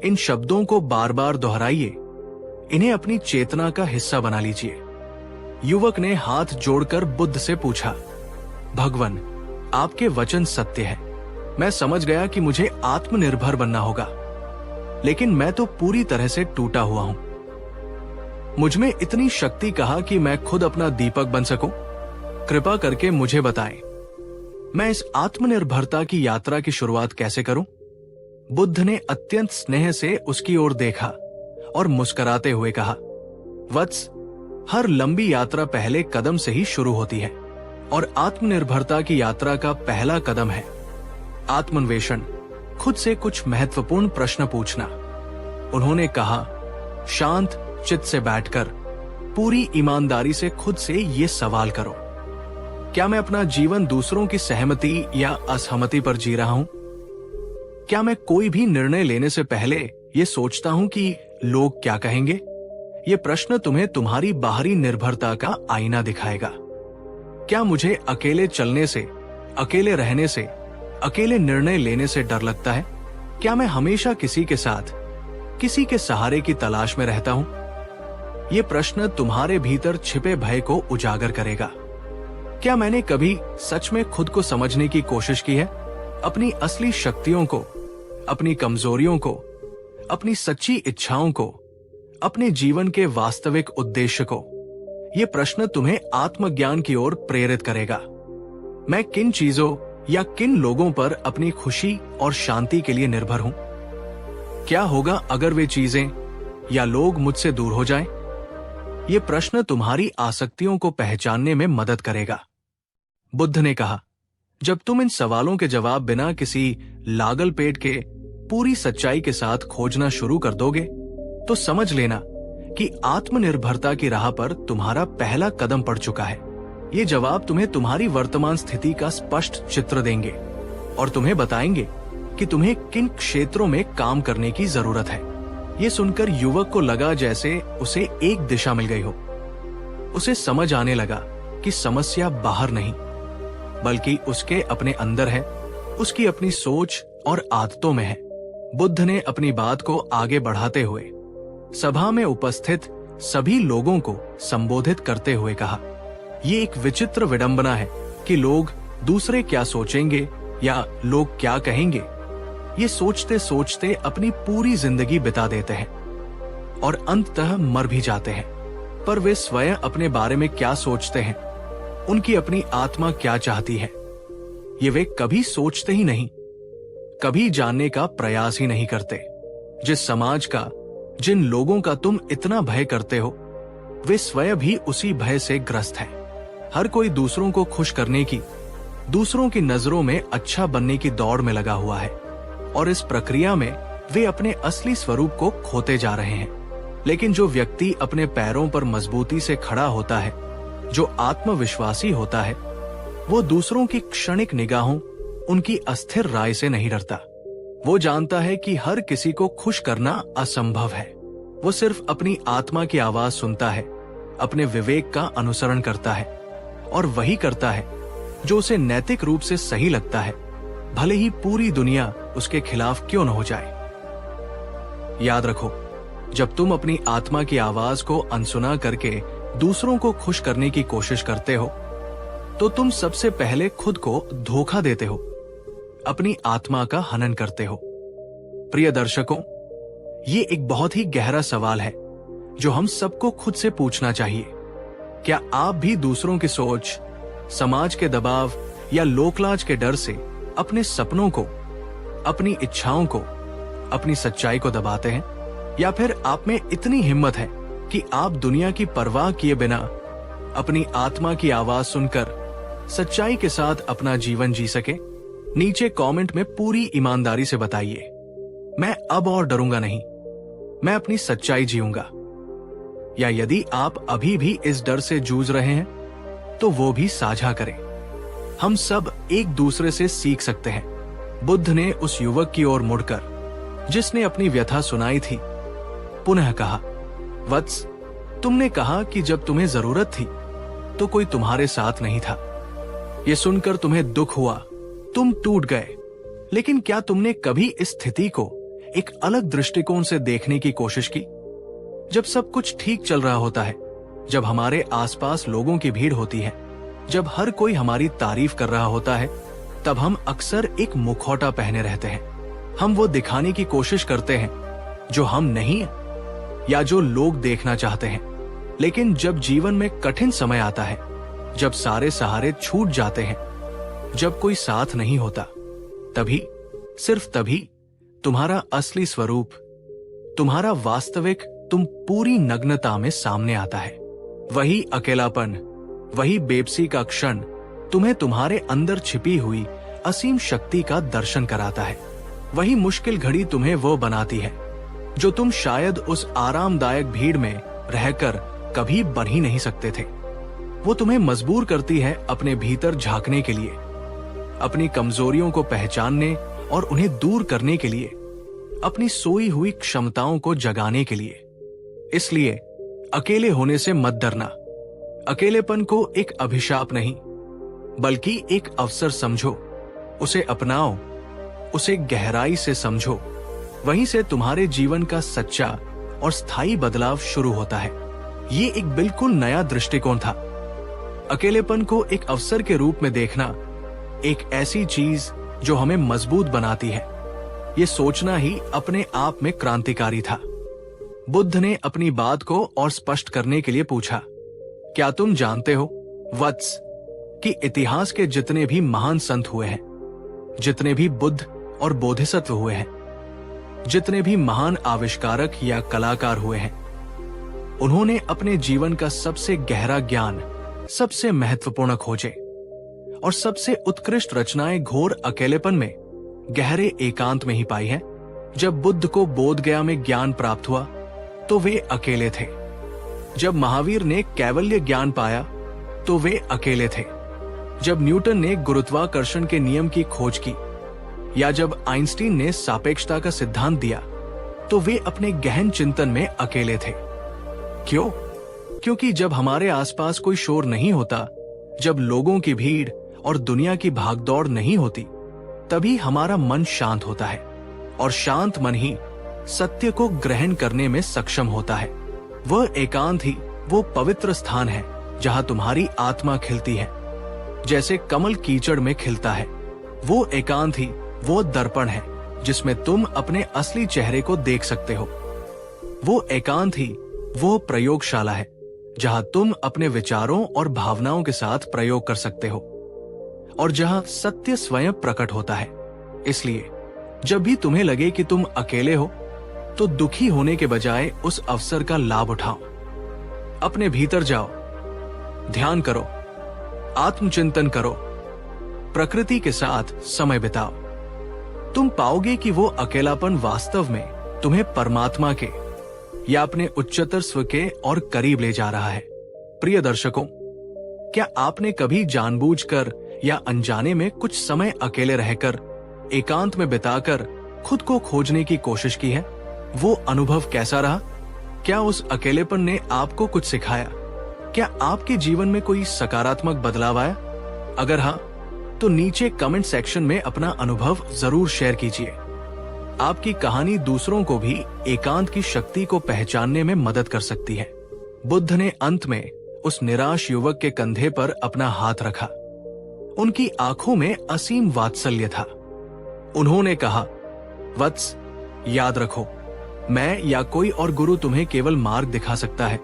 [SPEAKER 1] इन शब्दों को बार बार दोहराइए, इन्हें अपनी चेतना का हिस्सा बना लीजिए। युवक ने हाथ जोड़कर बुद्ध से पूछा, भगवान, आपके वचन सत्य है। मैं समझ गया कि मुझे आत्मनिर्भर बनना होगा, लेकिन मैं तो पूरी तरह से टूटा हुआ हूं। मुझमें इतनी शक्ति कहाँ कि मैं खुद अपना दीपक बन सकूं? कृपा करके मुझे बताएं, मैं इस आत्मनिर्भरता की यात्रा की शुरुआत कैसे करूं? बुद्ध ने अत्यंत स्नेह से उसकी ओर देखा और मुस्कुराते हुए कहा, वत्स, हर लंबी यात्रा पहले कदम से ही शुरू होती है और आत्मनिर्भरता की यात्रा का पहला कदम है आत्मन्वेषण, खुद से कुछ महत्वपूर्ण प्रश्न पूछना। उन्होंने कहा, शांत चित्त से बैठकर पूरी ईमानदारी से खुद से ये सवाल करो, क्या मैं अपना जीवन दूसरों की सहमति या असहमति पर जी रहा हूं? क्या मैं कोई भी निर्णय लेने से पहले ये सोचता हूं कि लोग क्या कहेंगे? ये प्रश्न तुम्हें तुम्हारी बाहरी निर्भरता का आईना दिखाएगा। क्या मुझे अकेले चलने से, अकेले रहने से, अकेले निर्णय लेने से डर लगता है? क्या मैं हमेशा किसी के साथ, किसी के सहारे की तलाश में रहता हूं? ये प्रश्न तुम्हारे भीतर छिपे भय को उजागर करेगा। क्या मैंने कभी सच में खुद को समझने की कोशिश की है? अपनी असली शक्तियों को, अपनी कमजोरियों को, अपनी सच्ची इच्छाओं को, अपने जीवन के वास्तविक उद्देश्य को? ये प्रश्न तुम्हें आत्मज्ञान की ओर प्रेरित करेगा। मैं किन चीजों या किन लोगों पर अपनी खुशी और शांति के लिए निर्भर हूं? क्या होगा अगर वे चीजें या लोग मुझसे दूर हो जाएं? ये प्रश्न तुम्हारी आसक्तियों को पहचानने में मदद करेगा। बुद्ध ने कहा, जब तुम इन सवालों के जवाब बिना किसी लागल पेट के पूरी सच्चाई के साथ खोजना शुरू कर दोगे, तो समझ लेना कि आत्मनिर्भरता की राह पर तुम्हारा पहला कदम पड़ चुका है। ये जवाब तुम्हें तुम्हारी वर्तमान स्थिति का स्पष्ट चित्र देंगे और तुम्हें बताएंगे कि तुम्हें किन क्षेत्रों में काम करने की जरूरत है। ये सुनकर युवक को लगा जैसे उसे एक दिशा मिल गई हो। उसे समझ आने लगा कि समस्या बाहर नहीं, बल्कि उसके अपने अंदर है, उसकी अपनी सोच और आदतों में है। बुद्ध ने अपनी बात को आगे बढ़ाते हुए सभा में उपस्थित सभी लोगों को संबोधित करते हुए कहा, ये एक विचित्र विडंबना है कि लोग दूसरे क्या सोचेंगे या लोग क्या कहेंगे, ये सोचते सोचते अपनी पूरी जिंदगी बिता देते हैं और अंततः मर भी जाते हैं। पर वे स्वयं अपने बारे में क्या सोचते हैं, उनकी अपनी आत्मा क्या चाहती है, ये वे कभी सोचते ही नहीं, कभी जानने का प्रयास ही नहीं करते। जिस समाज का, जिन लोगों का तुम इतना भय करते हो, वे स्वयं भी उसी भय से ग्रस्त हैं। हर कोई दूसरों को खुश करने की, दूसरों की नजरों में अच्छा बनने की दौड़ में लगा हुआ है और इस प्रक्रिया में वे अपने असली स्वरूप को खोते जा रहे हैं। लेकिन जो व्यक्ति अपने पैरों पर मजबूती से खड़ा होता है, जो आत्मविश्वासी होता है, वो दूसरों की क्षणिक निगाहों, उनकी अस्थिर राय से नहीं डरता। वो जानता है कि हर किसी को खुश करना असंभव है। वो सिर्फ अपनी आत्मा की आवाज सुनता है, अपने विवेक का अनुसरण करता है और वही करता है जो उसे नैतिक रूप से सही लगता है, भले ही पूरी दुनिया उसके खिलाफ क्यों न हो जाए। याद रखो, जब तुम अपनी आत्मा की आवाज को अनसुना करके दूसरों को खुश करने की कोशिश करते हो, तो तुम सबसे पहले खुद को धोखा देते हो, अपनी आत्मा का हनन करते हो। प्रिय दर्शकों, ये एक बहुत ही गहरा सवाल है जो हम सबको खुद से पूछना चाहिए। क्या आप भी दूसरों की सोच, समाज के दबाव या लोकलाज के डर से अपने सपनों को, अपनी इच्छाओं को, अपनी सच्चाई को दबाते हैं? या फिर आप में इतनी हिम्मत है कि आप दुनिया की परवाह किए बिना अपनी आत्मा की आवाज सुनकर सच्चाई के साथ अपना जीवन जी सके? नीचे कमेंट में पूरी ईमानदारी से बताइए, मैं अब और डरूंगा नहीं, मैं अपनी सच्चाई जीऊंगा। या यदि आप अभी भी इस डर से जूझ रहे हैं, तो वो भी साझा करें। हम सब एक दूसरे से सीख सकते हैं। बुद्ध ने उस युवक की ओर मुड़कर, जिसने अपनी व्यथा सुनाई थी, पुनः कहा, वत्स, तुमने कहा कि जब तुम्हें जरूरत थी तो कोई तुम्हारे साथ नहीं था। ये सुनकर तुम्हें दुख हुआ, तुम टूट गए, लेकिन क्या तुमने कभी इस स्थिति को एक अलग दृष्टिकोण से देखने की कोशिश की? जब सब कुछ ठीक चल रहा होता है, जब हमारे आसपास लोगों की भीड़ होती है, जब हर कोई हमारी तारीफ कर रहा होता है, तब हम अक्सर एक मुखौटा पहने रहते हैं। हम वो दिखाने की कोशिश करते हैं जो हम नहीं हैं या जो लोग देखना चाहते हैं। लेकिन जब जीवन में कठिन समय आता है, जब सारे सहारे छूट जाते हैं, जब कोई साथ नहीं होता, तभी, सिर्फ तभी तुम्हारा असली स्वरूप, तुम्हारा वास्तविक तुम पूरी नग्नता में सामने आता है। वही अकेलापन, वही बेबसी का क्षण तुम्हें तुम्हारे अंदर छिपी हुई असीम शक्ति का दर्शन कराता है। वही मुश्किल घड़ी तुम्हें वो बनाती है जो तुम शायद उस आरामदायक भीड़ में रहकर कभी बन ही नहीं सकते थे। वो तुम्हें मजबूर करती है अपने भीतर झांकने के लिए, अपनी कमजोरियों को पहचानने और उन्हें दूर करने के लिए, अपनी सोई हुई क्षमताओं को जगाने के लिए। इसलिए अकेले होने से मत डरना। अकेलेपन को एक अभिशाप नहीं, बल्कि एक अवसर समझो, उसे अपनाओ, उसे गहराई से समझो। वहीं से तुम्हारे जीवन का सच्चा और स्थायी बदलाव शुरू होता है। ये एक बिल्कुल नया दृष्टिकोण था। अकेलेपन को एक अवसर के रूप में देखना, एक ऐसी चीज जो हमें मजबूत बनाती है, ये सोचना ही अपने आप में क्रांतिकारी था। बुद्ध ने अपनी बात को और स्पष्ट करने के लिए पूछा, क्या तुम जानते हो वत्स कि इतिहास के जितने भी महान संत हुए हैं, जितने भी बुद्ध और बोधिसत्व हुए हैं, जितने भी महान आविष्कारक या कलाकार हुए हैं, उन्होंने अपने जीवन का सबसे गहरा ज्ञान सबसे महत्वपूर्ण खोजे और सबसे उत्कृष्ट रचनाएं घोर अकेलेपन में, गहरे एकांत में ही पाई है। जब बुद्ध को बोध गया में ज्ञान प्राप्त हुआ तो वे अकेले थे। जब महावीर ने कैवल्य ज्ञान पाया तो वे अकेले थे। जब न्यूटन ने गुरुत्वाकर्षण के नियम की खोज की या जब आइंस्टीन ने सापेक्षता का सिद्धांत दिया तो वे अपने गहन चिंतन में अकेले थे। क्यों? क्योंकि जब हमारे आसपास कोई शोर नहीं होता, जब लोगों की भीड़ और दुनिया की भागदौड़ नहीं होती, तभी हमारा मन शांत होता है और शांत मन ही सत्य को ग्रहण करने में सक्षम होता है। वह एकांत ही वो पवित्र स्थान है जहां तुम्हारी आत्मा खिलती है, जैसे कमल कीचड़ में खिलता है। वो एकांत ही वो दर्पण है जिसमें तुम अपने असली चेहरे को देख सकते हो। वो एकांत ही वो प्रयोगशाला है जहां तुम अपने विचारों और भावनाओं के साथ प्रयोग कर सकते हो और जहां सत्य स्वयं प्रकट होता है। इसलिए जब भी तुम्हें लगे कि तुम अकेले हो, तो दुखी होने के बजाय उस अवसर का लाभ उठाओ। अपने भीतर जाओ, ध्यान करो, आत्मचिंतन करो, प्रकृति के साथ समय बिताओ। तुम पाओगे कि वो अकेलापन वास्तव में तुम्हें परमात्मा के, या अपने उच्चतर स्व के और करीब ले जा रहा है? प्रिय दर्शकों, क्या आपने कभी जानबूझकर या अनजाने में कुछ समय अकेले रहकर, एकांत में बिताकर खुद को खोजने की कोशिश की है? वो अनुभव कैसा रहा? क्या उस अकेलेपन ने आपको कुछ सिखाया? क्या आपके जीवन में कोई सकारात्मक बदलाव आया? अगर हाँ, तो नीचे कमेंट सेक्शन में अपना अनुभव जरूर शेयर कीजिए। आपकी कहानी दूसरों को भी एकांत की शक्ति को पहचानने में मदद कर सकती है। बुद्ध ने अंत में उस निराश युवक के कंधे पर अपना हाथ रखा। उनकी आंखों में असीम वात्सल्य था। उन्होंने कहा, वत्स, याद रखो, मैं या कोई और गुरु तुम्हें केवल मार्ग दिखा सकता है,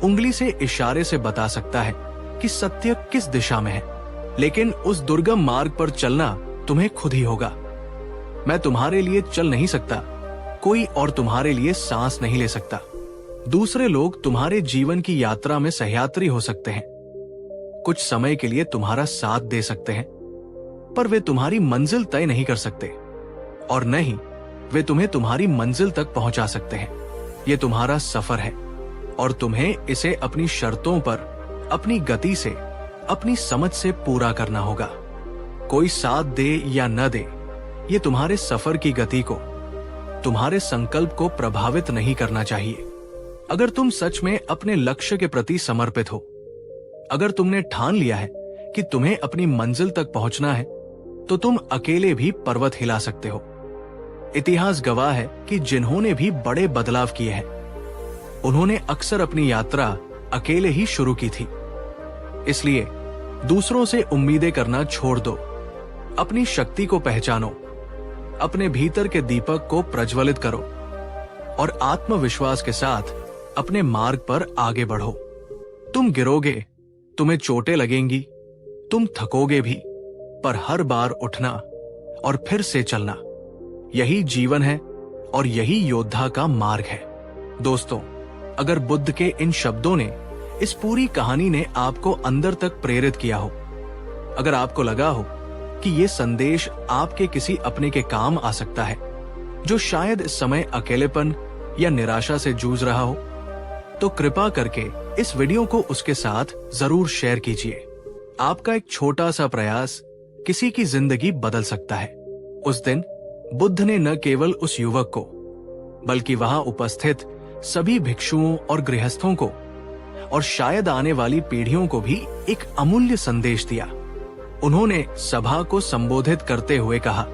[SPEAKER 1] उंगली से इशारे से बता सकता है कि सत्य किस दिशा में है, लेकिन उस दुर्गम मार्ग पर चलना तुम्हें खुद ही होगा। मैं तुम्हारे लिए चल नहीं सकता, कोई और तुम्हारे लिए सांस नहीं ले सकता। दूसरे लोग तुम्हारे जीवन की यात्रा में सहयात्री हो सकते हैं, कुछ समय के लिए तुम्हारा साथ दे सकते हैं, पर वे तुम्हारी मंजिल तय नहीं कर सकते, और न ही वे तुम्हें तुम्हारी मंजिल तक पहुंचा सकते हैं। ये तुम्हारा सफर है और तुम्हें इसे अपनी शर्तों पर, अपनी गति से, अपनी समझ से पूरा करना होगा। कोई साथ दे या न दे, ये तुम्हारे सफर की गति को, तुम्हारे संकल्प को प्रभावित नहीं करना चाहिए। अगर तुम सच में अपने लक्ष्य के प्रति समर्पित हो, अगर तुमने ठान लिया है कि तुम्हें अपनी मंजिल तक पहुंचना है, तो तुम अकेले भी पर्वत हिला सकते हो। इतिहास गवाह है कि जिन्होंने भी बड़े बदलाव किए हैं, उन्होंने अक्सर अपनी यात्रा अकेले ही शुरू की थी। इसलिए दूसरों से उम्मीदें करना छोड़ दो, अपनी शक्ति को पहचानो, अपने भीतर के दीपक को प्रज्वलित करो और आत्मविश्वास के साथ अपने मार्ग पर आगे बढ़ो। तुम गिरोगे, तुम्हें चोटें लगेंगी, तुम थकोगे भी, पर हर बार उठना और फिर से चलना, यही जीवन है और यही योद्धा का मार्ग है। दोस्तों, अगर बुद्ध के इन शब्दों ने, इस पूरी कहानी ने आपको अंदर तक प्रेरित किया हो, अगर आपको लगा हो कि ये संदेश आपके किसी अपने के काम आ सकता है, जो शायद इस समय अकेलेपन या निराशा से जूझ रहा हो, तो कृपा करके इस वीडियो को उसके साथ जरूर शेयर कीजिए। आपका एक छोटा सा प्रयास किसी की जिंदगी बदल सकता है। उस दिन बुद्ध ने न केवल उस युवक को, बल्कि वहां उपस्थित सभी भिक्षुओं और गृहस्थों को और शायद आने वाली पीढ़ियों को भी एक अमूल्य संदेश दिया। उन्होंने सभा को संबोधित करते हुए कहा,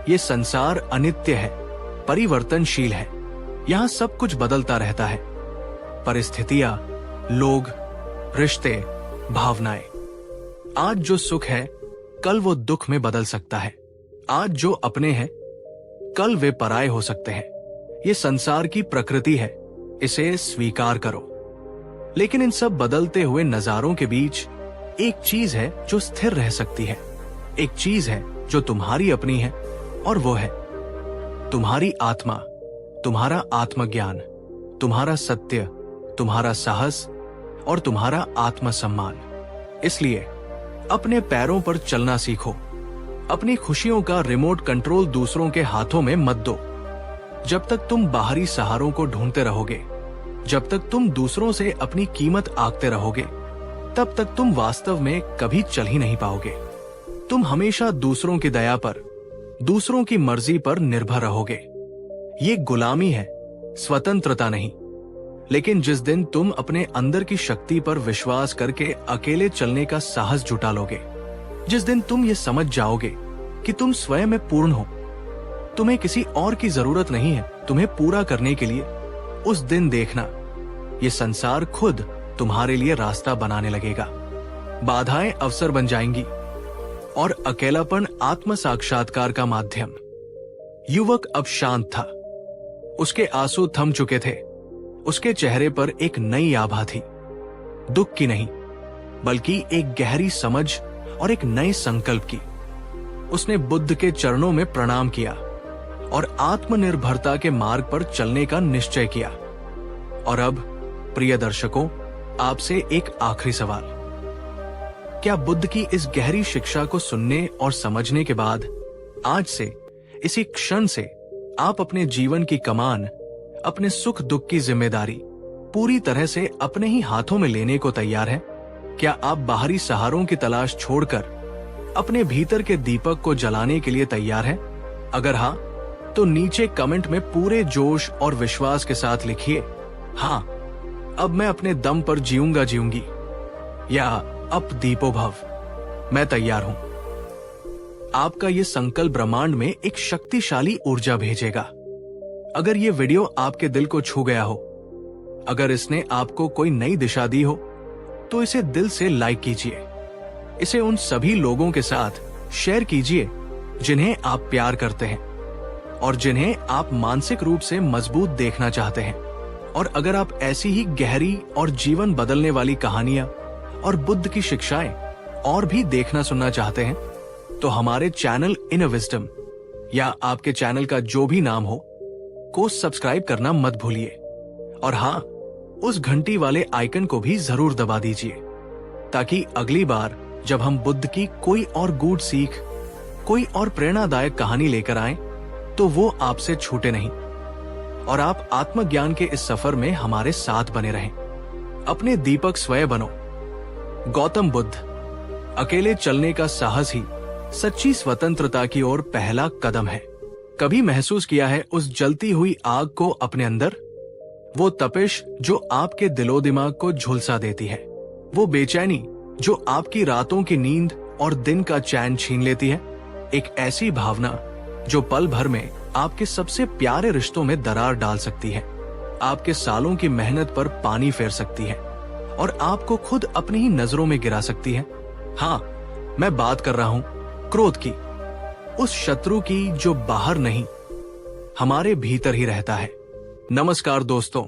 [SPEAKER 1] ये संसार अनित्य है, परिवर्तनशील है, यहाँ सब कुछ बदलता रहता है। परिस्थितियां, लोग, रिश्ते, भावनाएं। आज जो सुख है, कल वो दुख में बदल सकता है। आज जो अपने हैं, कल वे पराये हो सकते हैं। ये संसार की प्रकृति है, इसे स्वीकार करो। लेकिन इन सब बदलते हुए नजारों के बीच एक चीज है जो स्थिर रह सकती है, एक चीज है जो तुम्हारी अपनी है, और वो है तुम्हारी आत्मा, तुम्हारा आत्मज्ञान, तुम्हारा सत्य, तुम्हारा साहस और तुम्हारा आत्मसम्मान। इसलिए अपने पैरों पर चलना सीखो। अपनी खुशियों का रिमोट कंट्रोल दूसरों के हाथों में मत दो। जब तक तुम बाहरी सहारों को ढूंढते रहोगे, जब तक तुम दूसरों से अपनी कीमत आंकते रहोगे, तब तक तुम वास्तव में कभी चल ही नहीं पाओगे। तुम हमेशा दूसरों की दया पर, दूसरों की मर्जी पर निर्भर रहोगे। ये गुलामी है, स्वतंत्रता नहीं। लेकिन जिस दिन तुम अपने अंदर की शक्ति पर विश्वास करके अकेले चलने का साहस जुटा लोगे, जिस दिन तुम ये समझ जाओगे कि तुम स्वयं में पूर्ण हो, तुम्हें किसी और की जरूरत नहीं है तुम्हें पूरा करने के लिए, उस दिन देखना ये संसार खुद तुम्हारे लिए रास्ता बनाने लगेगा। बाधाएं अवसर बन जाएंगी और अकेलापन आत्म साक्षात्कार का माध्यम। युवक अब शांत था, उसके आंसू थम चुके थे, उसके चेहरे पर एक नई आभा थी, दुख की नहीं, बल्कि एक गहरी समझ और एक नए संकल्प की। उसने बुद्ध के चरणों में प्रणाम किया और आत्मनिर्भरता के मार्ग पर चलने का निश्चय किया। और अब प्रिय दर्शकों, आपसे एक आखिरी सवाल। क्या बुद्ध की इस गहरी शिक्षा को सुनने और समझने के बाद आज से, इसी क्षण से आप अपने जीवन की कमान अपने सुख दुख की जिम्मेदारी पूरी तरह से अपने ही हाथों में लेने को तैयार हैं? क्या आप बाहरी सहारों की तलाश छोड़कर अपने भीतर के दीपक को जलाने के लिए तैयार हैं? अगर हाँ, तो नीचे कमेंट में पूरे जोश और विश्वास के साथ लिखिए, हाँ, अब मैं अपने दम पर जीऊंगा जीऊंगी, या अब दीपो भव, मैं तैयार हूं। आपका ये संकल्प ब्रह्मांड में एक शक्तिशाली ऊर्जा भेजेगा। अगर ये वीडियो आपके दिल को छू गया हो, अगर इसने आपको कोई नई दिशा दी हो, तो इसे दिल से लाइक कीजिए। इसे उन सभी लोगों के साथ शेयर कीजिए जिन्हें आप प्यार करते हैं और जिन्हें आप मानसिक रूप से मजबूत देखना चाहते हैं। और अगर आप ऐसी ही गहरी और जीवन बदलने वाली कहानियां और बुद्ध की शिक्षाएं और भी देखना सुनना चाहते हैं, तो हमारे चैनल इनर विजडम या आपके चैनल का जो भी नाम हो को सब्सक्राइब करना मत भूलिए। और हाँ, उस घंटी वाले आइकन को भी जरूर दबा दीजिए, ताकि अगली बार जब हम बुद्ध की कोई और गूढ़ सीख, कोई और प्रेरणादायक कहानी लेकर आएं, तो वो आपसे छूटे नहीं और आप आत्मज्ञान के इस सफर में हमारे साथ बने रहें। अपने दीपक स्वयं बनो। गौतम बुद्ध, अकेले चलने का साहस ही सच्ची स्वतंत्रता की ओर पहला कदम है। कभी महसूस किया है उस जलती हुई आग को अपने अंदर? वो तपिश जो आपके दिलो दिमाग को झुलसा देती है, वो बेचैनी जो आपकी रातों की नींद और दिन का चैन छीन लेती है, एक ऐसी भावना जो पल भर में आपके सबसे प्यारे रिश्तों में दरार डाल सकती है, आपके सालों की मेहनत पर पानी फेर सकती है और आपको खुद अपनी ही नजरों में गिरा सकती है। हाँ, मैं बात कर रहा हूं क्रोध की, उस शत्रु की जो बाहर नहीं, हमारे भीतर ही रहता है। नमस्कार दोस्तों,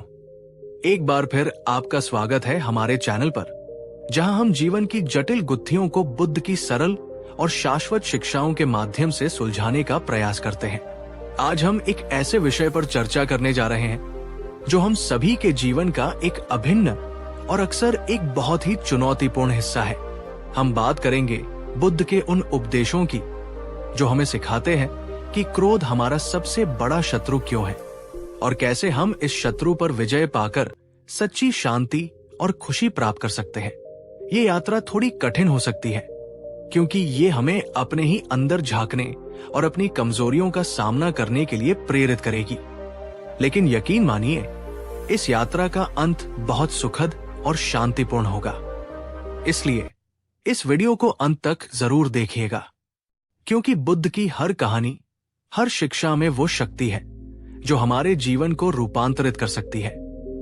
[SPEAKER 1] एक बार फिर आपका स्वागत है हमारे चैनल पर, जहां हम जीवन की जटिल गुत्थियों को बुद्ध की सरल और शाश्वत शिक्षाओं के माध्यम से सुलझाने का प्रयास करते हैं। आज हम एक ऐसे विषय पर चर्चा करने जा रहे हैं जो हम सभी के जीवन का एक अभिन्न और अक्सर एक बहुत ही चुनौतीपूर्ण हिस्सा है। हम बात करेंगे बुद्ध के उन उपदेशों की जो हमें सिखाते हैं कि क्रोध हमारा सबसे बड़ा शत्रु क्यों है और कैसे हम इस शत्रु पर विजय पाकर सच्ची शांति और खुशी प्राप्त कर सकते हैं। ये यात्रा थोड़ी कठिन हो सकती है, क्योंकि ये हमें अपने ही अंदर झांकने और अपनी कमजोरियों का सामना करने के लिए प्रेरित करेगी। लेकिन यकीन मानिए, इस यात्रा का अंत बहुत सुखद और शांतिपूर्ण होगा। इसलिए इस वीडियो को अंत तक जरूर देखिएगा, क्योंकि बुद्ध की हर कहानी, हर शिक्षा में वो शक्ति है जो हमारे जीवन को रूपांतरित कर सकती है।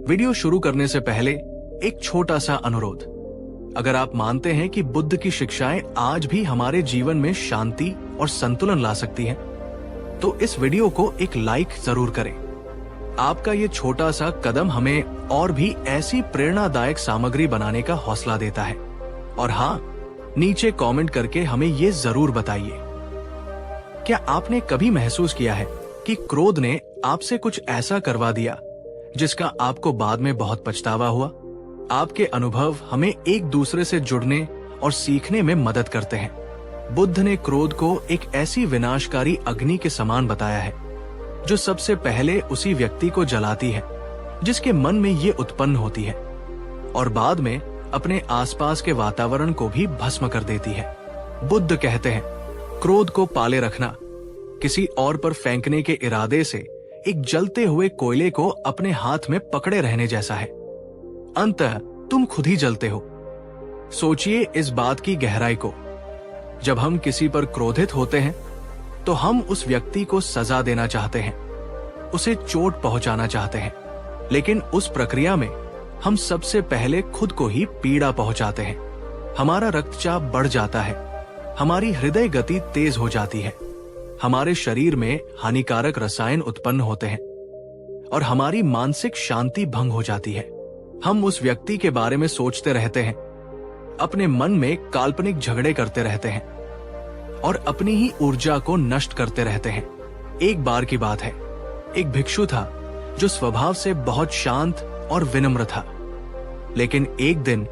[SPEAKER 1] वीडियो शुरू करने से पहले एक छोटा सा अनुरोध। अगर आप मानते हैं कि बुद्ध की शिक्षाएं आज भी हमारे जीवन में शांति और संतुलन ला सकती हैं, तो इस वीडियो को एक लाइक जरूर करें। आपका ये छोटा सा कदम हमें और भी ऐसी प्रेरणादायक सामग्री बनाने का हौसला देता है। और हाँ, नीचे कमेंट करके हमें ये जरूर बताइए, क्या आपने कभी महसूस किया है कि क्रोध ने आपसे कुछ ऐसा करवा दिया जिसका आपको बाद में बहुत पछतावा हुआ? आपके अनुभव हमें एक दूसरे से जुड़ने और सीखने में मदद करते हैं। बुद्ध ने क्रोध को एक ऐसी विनाशकारी अग्नि के समान बताया है जो सबसे पहले उसी व्यक्ति को जलाती है जिसके मन में ये उत्पन्न होती है, और बाद में अपने आसपास के वातावरण को भी भस्म कर देती है। बुद्ध कहते हैं, क्रोध को पाले रखना किसी और पर फेंकने के इरादे से एक जलते हुए कोयले को अपने हाथ में पकड़े रहने जैसा है। अंततः तुम खुद ही जलते हो। सोचिए इस बात की गहराई को। जब हम किसी पर क्रोधित होते हैं, तो हम उस व्यक्ति को सजा देना चाहते हैं, उसे चोट पहुंचाना चाहते हैं, लेकिन उस प्रक्रिया में हम सबसे पहले खुद को ही पीड़ा पहुंचाते हैं। हमारा रक्तचाप बढ़ जाता है, हमारी हृदय गति तेज हो जाती है, हमारे शरीर में हानिकारक रसायन उत्पन्न होते हैं और हमारी मानसिक शांति भंग हो जाती है। हम उस व्यक्ति के बारे में सोचते रहते हैं, अपने मन में काल्पनिक झगड़े करते रहते हैं और अपनी ही ऊर्जा को नष्ट करते रहते हैं। एक बार की बात है, एक भिक्षु था जो स्वभाव से बहुत शांत और विनम्र था, लेकिन एक दिन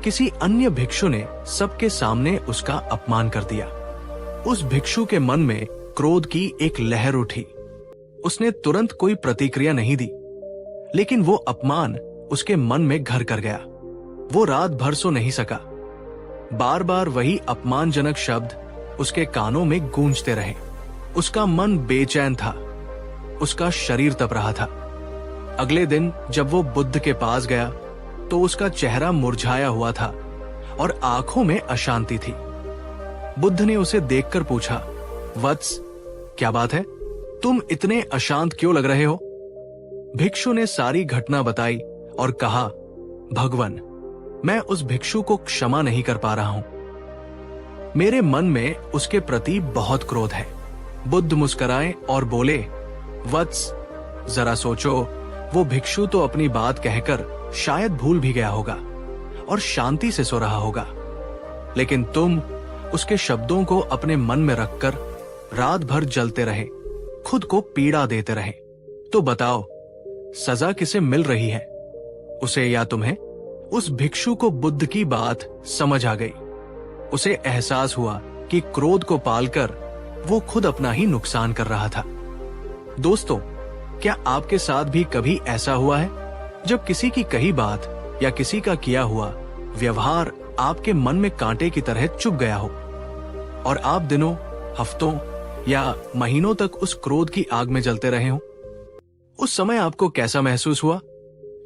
[SPEAKER 1] किसी अन्य भिक्षु ने सबके सामने उसका अपमान कर दिया। उस भिक्षु के मन में क्रोध की एक लहर उठी। उसने तुरंत कोई प्रतिक्रिया नहीं दी, लेकिन वो अपमान उसके मन में घर कर गया। वो रात भर सो नहीं सका। बार बार वही अपमानजनक शब्द उसके कानों में गूंजते रहे। उसका मन बेचैन था, उसका शरीर तप रहा था। अगले दिन जब वो बुद्ध के पास गया तो उसका चेहरा मुरझाया हुआ था और आंखों में अशांति थी। बुद्ध ने उसे देखकर पूछा, वत्स, क्या बात है? तुम इतने अशांत क्यों लग रहे हो? भिक्षु ने सारी घटना बताई और कहा, भगवान, मैं उस भिक्षु को क्षमा नहीं कर पा रहा हूं। मेरे मन में उसके प्रति बहुत क्रोध है। बुद्ध मुस्कुराए और बोले, वत्स, जरा सोचो, वो भिक्षु तो अपनी बात कहकर शायद भूल भी गया होगा और शांति से सो रहा होगा, लेकिन तुम उसके शब्दों को अपने मन में रखकर रात भर जलते रहे, खुद को पीड़ा देते रहे। तो बताओ, सजा किसे मिल रही है, उसे या तुम्हें? उस भिक्षु को बुद्ध की बात समझ आ गई। उसे एहसास हुआ कि क्रोध को पालकर वो खुद अपना ही नुकसान कर रहा था। दोस्तों, क्या आपके साथ भी कभी ऐसा हुआ है जब किसी की कही बात या किसी का किया हुआ व्यवहार आपके मन में कांटे की तरह चुभ गया हो और आप दिनों, हफ्तों या महीनों तक उस क्रोध की आग में जलते रहे हो? उस समय आपको कैसा महसूस हुआ?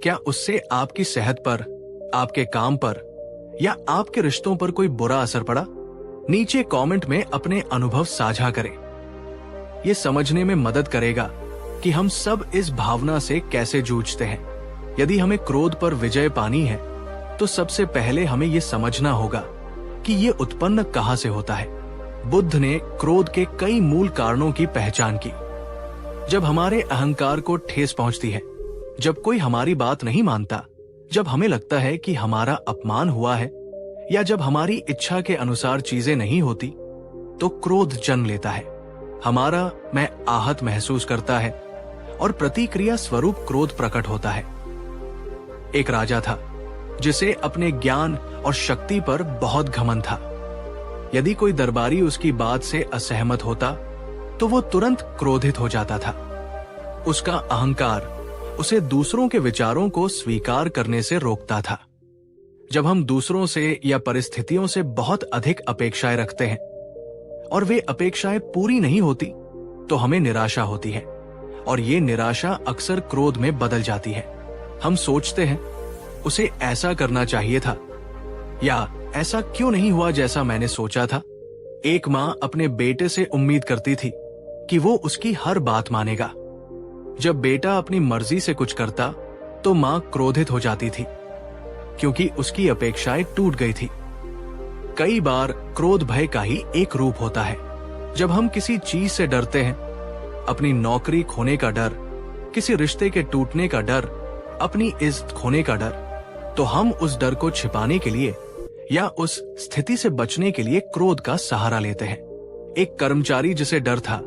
[SPEAKER 1] क्या उससे आपकी सेहत पर, आपके काम पर या आपके रिश्तों पर कोई बुरा असर पड़ा? नीचे कमेंट में अपने अनुभव साझा करें। ये समझने में मदद करेगा कि हम सब इस भावना से कैसे जूझते हैं। यदि हमें क्रोध पर विजय पानी है तो सबसे पहले हमें ये समझना होगा कि ये उत्पन्न कहां से होता है। बुद्ध ने क्रोध के कई मूल कारणों की पहचान की। जब हमारे अहंकार को ठेस पहुंचती है, जब कोई हमारी बात नहीं मानता, जब हमें लगता है कि हमारा अपमान हुआ है या जब हमारी इच्छा के अनुसार चीजें नहीं होती, तो क्रोध जन्म लेता है। हमारा मैं आहत महसूस करता है और प्रतिक्रिया स्वरूप क्रोध प्रकट होता है। एक राजा था जिसे अपने ज्ञान और शक्ति पर बहुत घमंड था। यदि कोई दरबारी उसकी बात से असहमत होता तो वो तुरंत क्रोधित हो जाता था। उसका अहंकार उसे दूसरों के विचारों को स्वीकार करने से रोकता था। जब हम दूसरों से या परिस्थितियों से बहुत अधिक अपेक्षाएं रखते हैं और वे अपेक्षाएं पूरी नहीं होती तो हमें निराशा होती है और ये निराशा अक्सर क्रोध में बदल जाती है। हम सोचते हैं, उसे ऐसा करना चाहिए था या ऐसा क्यों नहीं हुआ जैसा मैंने सोचा था। एक मां अपने बेटे से उम्मीद करती थी कि वो उसकी हर बात मानेगा। जब बेटा अपनी मर्जी से कुछ करता तो मां क्रोधित हो जाती थी क्योंकि उसकी अपेक्षाएं टूट गई थी। कई बार क्रोध भय का ही एक रूप होता है। जब हम किसी चीज से डरते हैं, अपनी नौकरी खोने का डर, किसी रिश्ते के टूटने का डर, अपनी इज्जत खोने का डर, तो हम उस डर को छिपाने के लिए या उस स्थिति से बचने के लिए क्रोध का सहारा लेते हैं। एक कर्मचारी जिसे डर था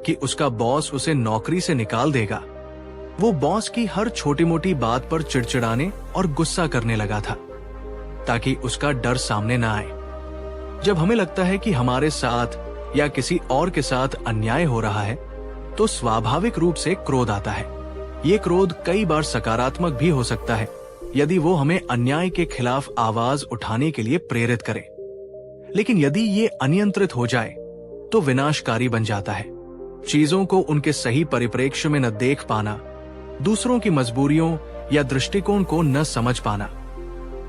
[SPEAKER 1] कि उसका बॉस उसे नौकरी से निकाल देगा, वो बॉस की हर छोटी मोटी बात पर चिड़चिड़ाने और गुस्सा करने लगा था ताकि उसका डर सामने ना आए। जब हमें लगता है कि हमारे साथ या किसी और के साथ अन्याय हो रहा है तो स्वाभाविक रूप से क्रोध आता है। ये क्रोध कई बार सकारात्मक भी हो सकता है यदि वो हमें अन्याय के खिलाफ आवाज उठाने के लिए प्रेरित करे, लेकिन यदि ये अनियंत्रित हो जाए तो विनाशकारी बन जाता है। चीजों को उनके सही परिप्रेक्ष्य में न देख पाना, दूसरों की मजबूरियों या दृष्टिकोण को न समझ पाना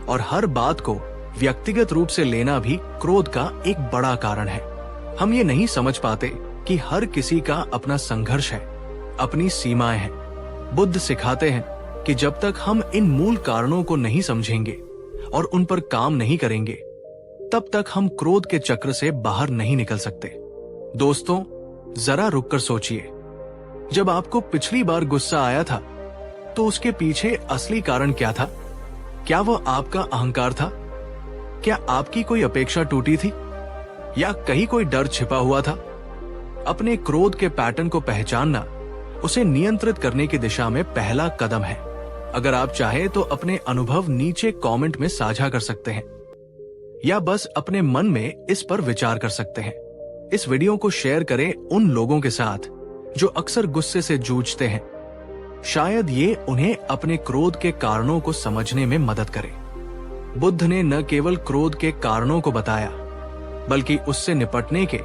[SPEAKER 1] और हर बात को व्यक्तिगत रूप से लेना भी क्रोध का एक बड़ा कारण है। हम ये नहीं समझ पाते कि हर किसी का अपना संघर्ष है, अपनी सीमाएं हैं। बुद्ध सिखाते हैं कि जब तक हम इन मूल कारणों को नहीं समझेंगे और उन पर काम नहीं करेंगे, तब तक हम क्रोध के चक्र से बाहर नहीं निकल सकते। दोस्तों, जरा रुककर सोचिए, जब आपको पिछली बार गुस्सा आया था तो उसके पीछे असली कारण क्या था? क्या वो आपका अहंकार था? क्या आपकी कोई अपेक्षा टूटी थी या कहीं कोई डर छिपा हुआ था? अपने क्रोध के पैटर्न को पहचानना उसे नियंत्रित करने की दिशा में पहला कदम है। अगर आप चाहे तो अपने अनुभव नीचे कमेंट में साझा कर सकते हैं या बस अपने मन में इस पर विचार कर सकते हैं। इस वीडियो को शेयर करें उन लोगों के साथ जो अक्सर गुस्से से जूझते हैं शायद ये उन्हें अपने क्रोध के कारणों को समझने में मदद करे। बुद्ध ने न केवल क्रोध के कारणों को बताया, बल्कि उससे निपटने के,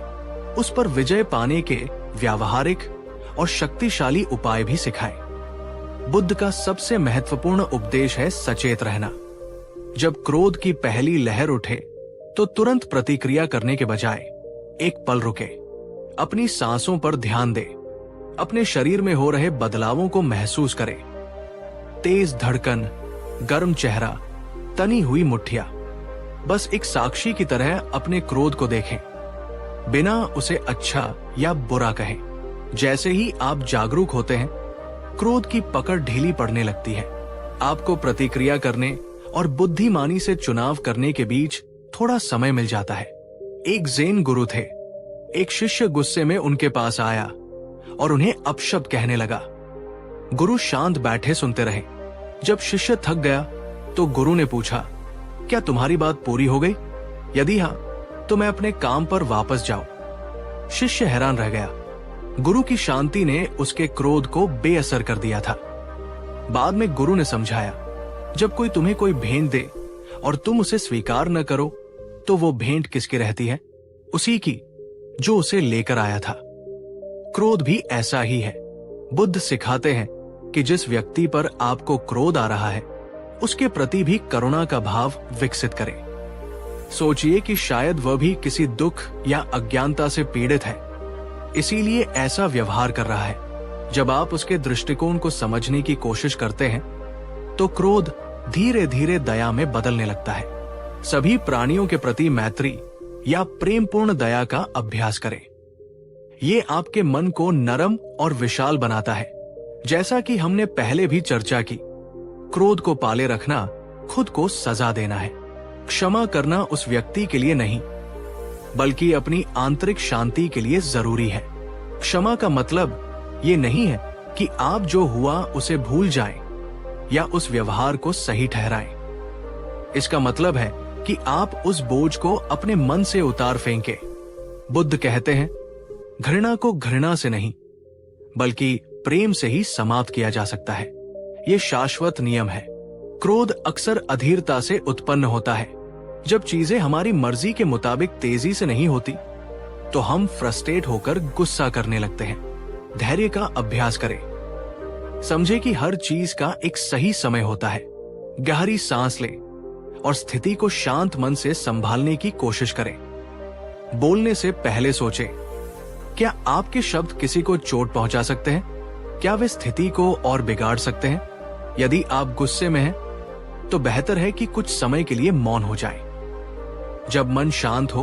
[SPEAKER 1] उस पर विजय पाने के व्यावहारिक और शक्तिशाली उपाय भी सिखाए। बुद्ध का सबसे महत्वपूर्ण उपदेश है सचेत रहना। जब क्रोध की पहली लहर उठे तो तुरंत प्रतिक्रिया करने के बजाय एक पल रुके, अपनी सांसों पर ध्यान दे, अपने शरीर में हो रहे बदलावों को महसूस करे। तेज धड़कन, गर्म चेहरा, तनी हुई मुट्ठियां, बस एक साक्षी की तरह अपने क्रोध को देखें, बिना उसे अच्छा या बुरा कहें। जैसे ही आप जागरूक होते हैं, क्रोध की पकड़ ढीली पड़ने लगती है। आपको प्रतिक्रिया करने और बुद्धिमानी से चुनाव करने के बीच थोड़ा समय मिल जाता है। एक ज़ेन गुरु थे। एक शिष्य गुस्से में उनके पास आया और उन्हें अपशब्द कहने लगा। गुरु शांत बैठे सुनते रहे। जब शिष्य थक गया तो गुरु ने पूछा, क्या तुम्हारी बात पूरी हो गई? यदि हाँ, तो मैं अपने काम पर वापस जाऊं। शिष्य हैरान रह गया। गुरु की शांति ने उसके क्रोध को बेअसर कर दिया था। बाद में गुरु ने समझाया, जब कोई तुम्हें कोई भेंट दे और तुम उसे स्वीकार न करो, तो वो भेंट किसकी रहती है? उसी की जो उसे लेकर आया था। क्रोध भी ऐसा ही है। बुद्ध सिखाते हैं कि जिस व्यक्ति पर आपको क्रोध आ रहा है, उसके प्रति भी करुणा का भाव विकसित करें। सोचिए कि शायद वह भी किसी दुख या अज्ञानता से पीड़ित है, इसीलिए ऐसा व्यवहार कर रहा है। जब आप उसके दृष्टिकोण को समझने की कोशिश करते हैं, तो क्रोध धीरे धीरे दया में बदलने लगता है। सभी प्राणियों के प्रति मैत्री या प्रेमपूर्ण दया का अभ्यास करें। ये आपके मन को नरम और विशाल बनाता है। जैसा कि हमने पहले भी चर्चा की, क्रोध को पाले रखना खुद को सजा देना है। क्षमा करना उस व्यक्ति के लिए नहीं, बल्कि अपनी आंतरिक शांति के लिए जरूरी है। क्षमा का मतलब ये नहीं है कि आप जो हुआ उसे भूल जाएं या उस व्यवहार को सही ठहराएं। इसका मतलब है कि आप उस बोझ को अपने मन से उतार फेंके। बुद्ध कहते हैं, घृणा को घृणा से नहीं, बल्कि प्रेम से ही समाप्त किया जा सकता है। यह शाश्वत नियम है। क्रोध अक्सर अधीरता से उत्पन्न होता है। जब चीजें हमारी मर्जी के मुताबिक तेजी से नहीं होती, तो हम फ्रस्ट्रेट होकर गुस्सा करने लगते हैं। धैर्य का अभ्यास करें। समझे कि हर चीज का एक सही समय होता है। गहरी सांस लें और स्थिति को शांत मन से संभालने की कोशिश करें। बोलने से पहले सोचें, क्या आपके शब्द किसी को चोट पहुंचा सकते हैं? क्या वे स्थिति को और बिगाड़ सकते हैं? यदि आप गुस्से में हैं, तो बेहतर है कि कुछ समय के लिए मौन हो जाएं। जब मन शांत हो,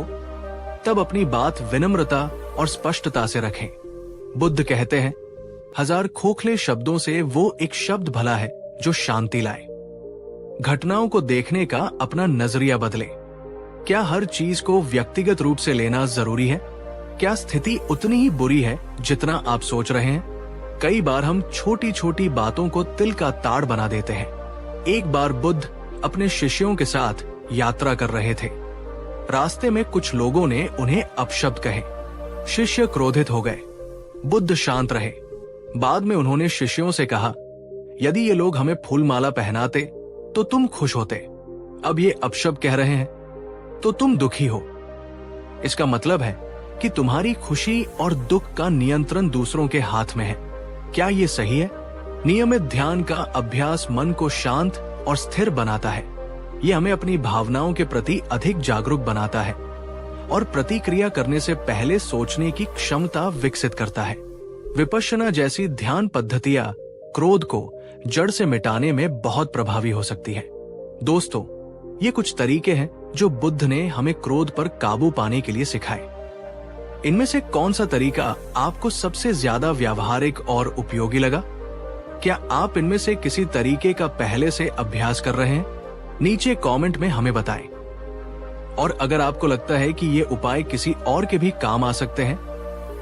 [SPEAKER 1] तब अपनी बात विनम्रता और स्पष्टता से रखें। बुद्ध कहते हैं, 1000 खोखले शब्दों से वो एक शब्द भला है जो शांति लाए। घटनाओं को देखने का अपना नजरिया बदले। क्या हर चीज को व्यक्तिगत रूप से लेना जरूरी है? क्या स्थिति उतनी ही बुरी है जितना आप सोच रहे हैं? कई बार हम छोटी छोटी बातों को तिल का ताड़ बना देते हैं। एक बार बुद्ध अपने शिष्यों के साथ यात्रा कर रहे थे। रास्ते में कुछ लोगों ने उन्हें अपशब्द कहे। शिष्य क्रोधित हो गए। बुद्ध शांत रहे। बाद में उन्होंने शिष्यों से कहा, यदि ये लोग हमें फूल माला पहनाते तो तुम खुश होते। अब ये अपशब्द कह रहे हैं तो तुम दुखी हो। इसका मतलब है कि तुम्हारी खुशी और दुख का नियंत्रण दूसरों के हाथ में है। क्या ये सही है? नियमित ध्यान का अभ्यास मन को शांत और स्थिर बनाता है। ये हमें अपनी भावनाओं के प्रति अधिक जागरूक बनाता है और प्रतिक्रिया करने से पहले सोचने की क्षमता विकसित करता है। विपश्यना जैसी ध्यान पद्धतियां क्रोध को जड़ से मिटाने में बहुत प्रभावी हो सकती है। दोस्तों, ये कुछ तरीके हैं जो बुद्ध ने हमें क्रोध पर काबू पाने के लिए सिखाए। इनमें से कौन सा तरीका आपको सबसे ज्यादा व्यावहारिक और उपयोगी लगा? क्या आप इनमें से किसी तरीके का पहले से अभ्यास कर रहे हैं? नीचे कमेंट में हमें बताएं। और अगर आपको लगता है कि ये उपाय किसी और के भी काम आ सकते हैं,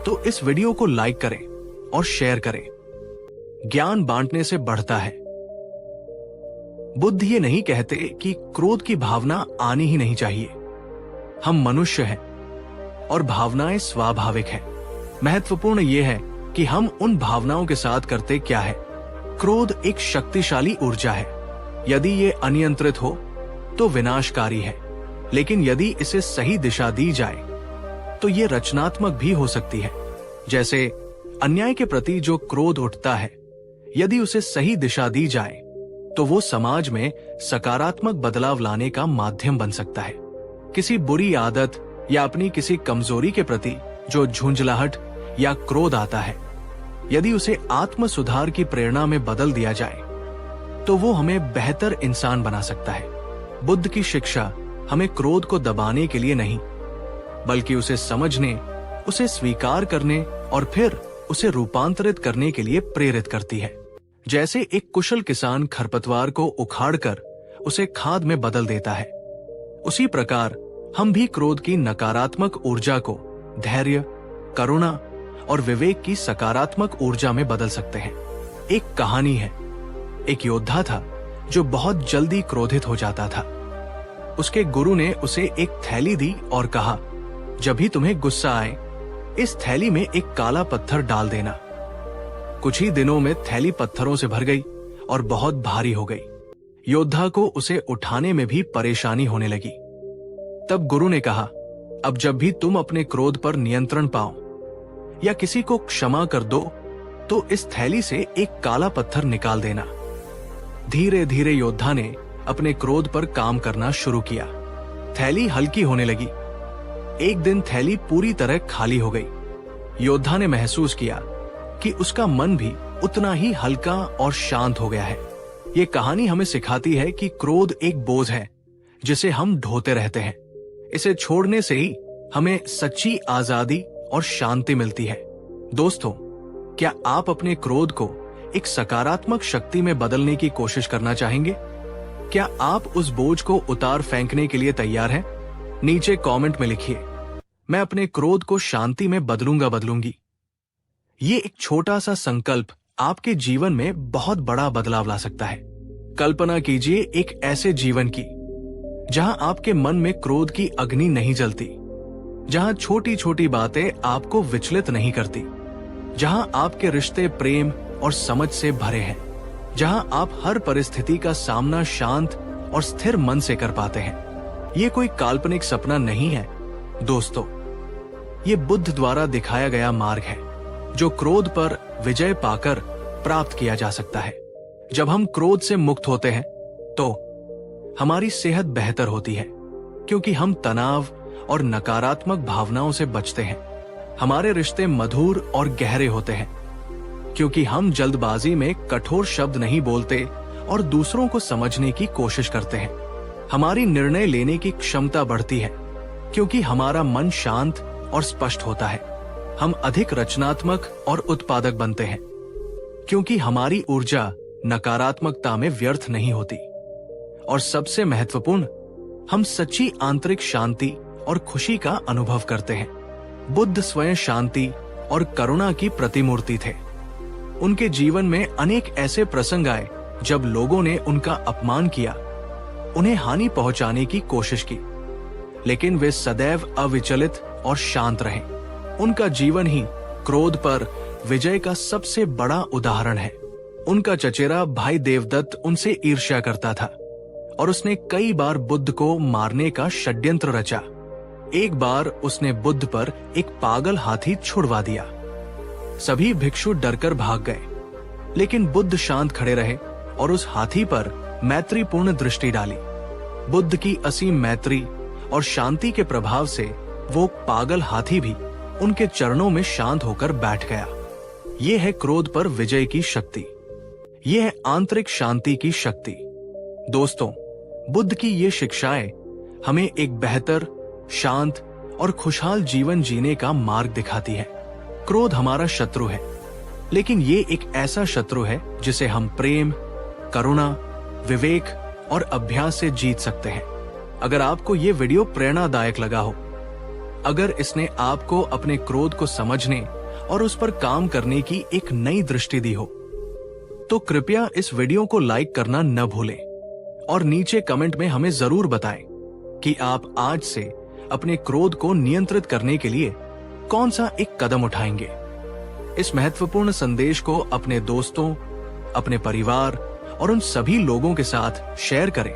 [SPEAKER 1] तो इस वीडियो को लाइक करें और शेयर करें। ज्ञान बांटने से बढ़ता है। बुद्ध ये नहीं कहते कि क्रोध की भावना आनी ही नहीं चाहिए। हम मनुष्य हैं और भावनाएं स्वाभाविक हैं। महत्वपूर्ण यह है कि हम उन भावनाओं के साथ करते क्या है। क्रोध एक शक्तिशाली ऊर्जा है। यदि ये अनियंत्रित हो तो विनाशकारी है, लेकिन यदि इसे सही दिशा दी जाए तो ये रचनात्मक भी हो सकती है। जैसे अन्याय के प्रति जो क्रोध उठता है, यदि उसे सही दिशा दी जाए तो वो समाज में सकारात्मक बदलाव लाने का माध्यम बन सकता है। किसी बुरी आदत या अपनी किसी कमजोरी के प्रति जो झुंझलाहट या क्रोध आता है, यदि उसे आत्म सुधार की प्रेरणा में बदल दिया जाए तो वो हमें बेहतर इंसान बना सकता है। बुद्ध की शिक्षा हमें क्रोध को दबाने के लिए नहीं, बल्कि उसे समझने, उसे स्वीकार करने और फिर उसे रूपांतरित करने के लिए प्रेरित करती है। जैसे एक कुशल किसान खरपतवार को उखाड़कर उसे खाद में बदल देता है, उसी प्रकार हम भी क्रोध की नकारात्मक ऊर्जा को धैर्य, करुणा और विवेक की सकारात्मक ऊर्जा में बदल सकते हैं। एक कहानी है, एक योद्धा था जो बहुत जल्दी क्रोधित हो जाता था। उसके गुरु ने उसे एक थैली दी और कहा, जब भी तुम्हें गुस्सा आए, इस थैली में एक काला पत्थर डाल देना। कुछ ही दिनों में थैली पत्थरों से भर गई और बहुत भारी हो गई। योद्धा को उसे उठाने में भी परेशानी होने लगी। तब गुरु ने कहा, अब जब भी तुम अपने क्रोध पर नियंत्रण पाओ या किसी को क्षमा कर दो तो इस थैली से एक काला पत्थर निकाल देना। धीरे धीरे योद्धा ने अपने क्रोध पर काम करना शुरू किया। थैली हल्की होने लगी। एक दिन थैली पूरी तरह खाली हो गई। योद्धा ने महसूस किया कि उसका मन भी उतना ही हल्का और शांत हो गया है। ये कहानी हमें सिखाती है कि क्रोध एक बोझ है जिसे हम ढोते रहते हैं। इसे छोड़ने से ही हमें सच्ची आजादी और शांति मिलती है। दोस्तों, क्या आप अपने क्रोध को एक सकारात्मक शक्ति में बदलने की कोशिश करना चाहेंगे? क्या आप उस बोझ को उतार फेंकने के लिए तैयार हैं? नीचे कमेंट में लिखिए, मैं अपने क्रोध को शांति में बदलूंगी। ये एक छोटा सा संकल्प आपके जीवन में बहुत बड़ा बदलाव ला सकता है। कल्पना कीजिए एक ऐसे जीवन की जहां आपके मन में क्रोध की अग्नि नहीं जलती, जहां छोटी छोटी बातें आपको विचलित नहीं करती, जहां आपके रिश्ते प्रेम और समझ से भरे हैं, जहां आप हर परिस्थिति का सामना शांत और स्थिर मन से कर पाते हैं। ये कोई काल्पनिक सपना नहीं है दोस्तों, ये बुद्ध द्वारा दिखाया गया मार्ग है जो क्रोध पर विजय पाकर प्राप्त किया जा सकता है। जब हम क्रोध से मुक्त होते हैं तो हमारी सेहत बेहतर होती है, क्योंकि हम तनाव और नकारात्मक भावनाओं से बचते हैं। हमारे रिश्ते मधुर और गहरे होते हैं, क्योंकि हम जल्दबाजी में कठोर शब्द नहीं बोलते और दूसरों को समझने की कोशिश करते हैं। हमारी निर्णय लेने की क्षमता बढ़ती है, क्योंकि हमारा मन शांत और स्पष्ट होता है। हम अधिक रचनात्मक और उत्पादक बनते हैं, क्योंकि हमारी ऊर्जा नकारात्मकता में व्यर्थ नहीं होती। और सबसे महत्वपूर्ण, हम सच्ची आंतरिक शांति और खुशी का अनुभव करते हैं। बुद्ध स्वयं शांति और करुणा की प्रतिमूर्ति थे। उनके जीवन में अनेक ऐसे प्रसंग आए जब लोगों ने उनका अपमान किया, उन्हें हानि पहुंचाने की कोशिश की, लेकिन वे सदैव अविचलित और शांत रहे। उनका जीवन ही क्रोध पर विजय का सबसे बड़ा उदाहरण है। उनका चचेरा भाई देवदत्त उनसे ईर्ष्या करता था और उसने कई बार बुद्ध को मारने का षड्यंत्र रचा। एक बार उसने बुद्ध पर एक पागल हाथी छुड़वा दिया। सभी भिक्षु डरकर भाग गए, लेकिन बुद्ध शांत खड़े रहे और उस हाथी पर मैत्रीपूर्ण दृष्टि डाली। बुद्ध की असीम मैत्री और शांति के प्रभाव से वो पागल हाथी भी उनके चरणों में शांत होकर बैठ गया। ये है क्रोध पर विजय की शक्ति। ये है आंतरिक शांति की शक्ति। दोस्तों, बुद्ध की ये शिक्षाएं हमें एक बेहतर, शांत और खुशहाल जीवन जीने का मार्ग दिखाती है। क्रोध हमारा शत्रु है, लेकिन ये एक ऐसा शत्रु है जिसे हम प्रेम, करुणा, विवेक और अभ्यास से जीत सकते हैं। अगर आपको ये वीडियो प्रेरणादायक लगा हो, अगर इसने आपको अपने क्रोध को समझने और उस पर काम करने की एक नई दृष्टि दी हो, तो कृपया इस वीडियो को लाइक करना न भूलें और नीचे कमेंट में हमें जरूर बताएं कि आप आज से अपने क्रोध को नियंत्रित करने के लिए कौन सा एक कदम उठाएंगे। इस महत्वपूर्ण संदेश को अपने दोस्तों, अपने परिवार और उन सभी लोगों के साथ शेयर करें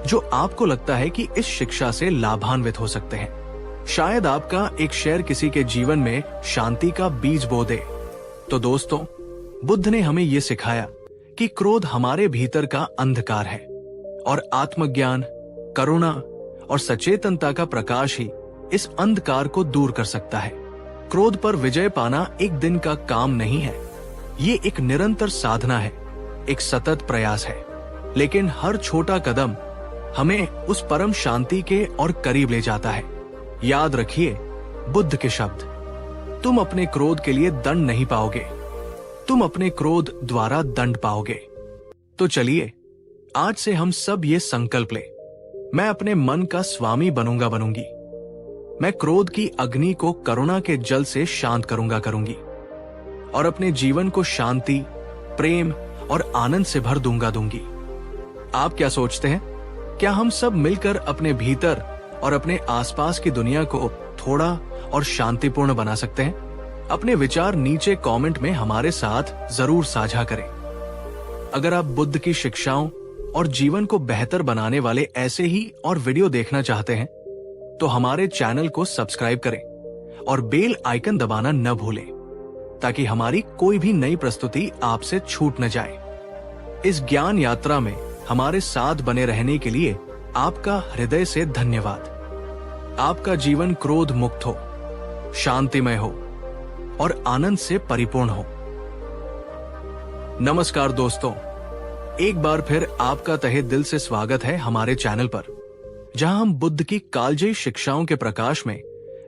[SPEAKER 1] जो आपको लगता है कि इस शिक्षा से लाभान्वित हो सकते हैं। शायद आपका एक शेयर किसी के जीवन में शांति का बीज बो दे। तो दोस्तों, बुद्ध ने हमें यह सिखाया कि क्रोध हमारे भीतर का अंधकार है और आत्मज्ञान, करुणा और सचेतनता का प्रकाश ही इस अंधकार को दूर कर सकता है। क्रोध पर विजय पाना एक दिन का काम नहीं है, ये एक निरंतर साधना है, एक सतत प्रयास है। लेकिन हर छोटा कदम हमें उस परम शांति के और करीब ले जाता है। याद रखिए बुद्ध के शब्द, तुम अपने क्रोध के लिए दंड नहीं पाओगे, तुम अपने क्रोध द्वारा दंड पाओगे। तो चलिए आज से हम सब ये संकल्प ले, मैं अपने मन का स्वामी बनूंगी। मैं क्रोध की अग्नि को करुणा के जल से शांत करूंगी और अपने जीवन को शांति, प्रेम और आनंद से भर दूंगी। आप क्या सोचते हैं? क्या हम सब मिलकर अपने भीतर और अपने आसपास की दुनिया को थोड़ा और शांतिपूर्ण बना सकते हैं? अपने विचार नीचे कमेंट में हमारे साथ जरूर साझा करें। अगर आप बुद्ध की शिक्षाओं और जीवन को बेहतर बनाने वाले ऐसे ही और वीडियो देखना चाहते हैं तो हमारे चैनल को सब्सक्राइब करें और बेल आइकन दबाना न भूलें ताकि हमारी कोई भी नई प्रस्तुति आपसे छूट न जाए। इस ज्ञान यात्रा में हमारे साथ बने रहने के लिए आपका हृदय से धन्यवाद। आपका जीवन क्रोध मुक्त हो, शांतिमय हो और आनंद से परिपूर्ण हो। नमस्कार दोस्तों, एक बार फिर आपका तहे दिल से स्वागत है हमारे चैनल पर, जहां हम बुद्ध की कालजयी शिक्षाओं के प्रकाश में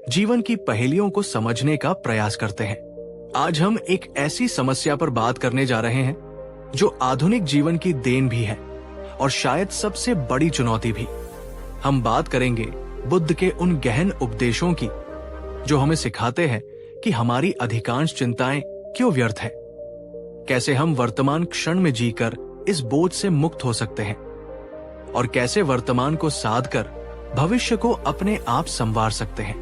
[SPEAKER 1] जीवन की पहेलियों को समझने का प्रयास करते हैं। आज हम एक ऐसी समस्या पर बात करने जा रहे हैं जो आधुनिक जीवन की देन भी है और शायद सबसे बड़ी चुनौती भी। हम बात करेंगे बुद्ध के उन गहन उपदेशों की जो हमें सिखाते हैं कि हमारी अधिकांश चिंताएं क्यों व्यर्थ है, कैसे हम वर्तमान क्षण में जीकर इस बोझ से मुक्त हो सकते हैं और कैसे वर्तमान को साध कर भविष्य को अपने आप संवार सकते हैं।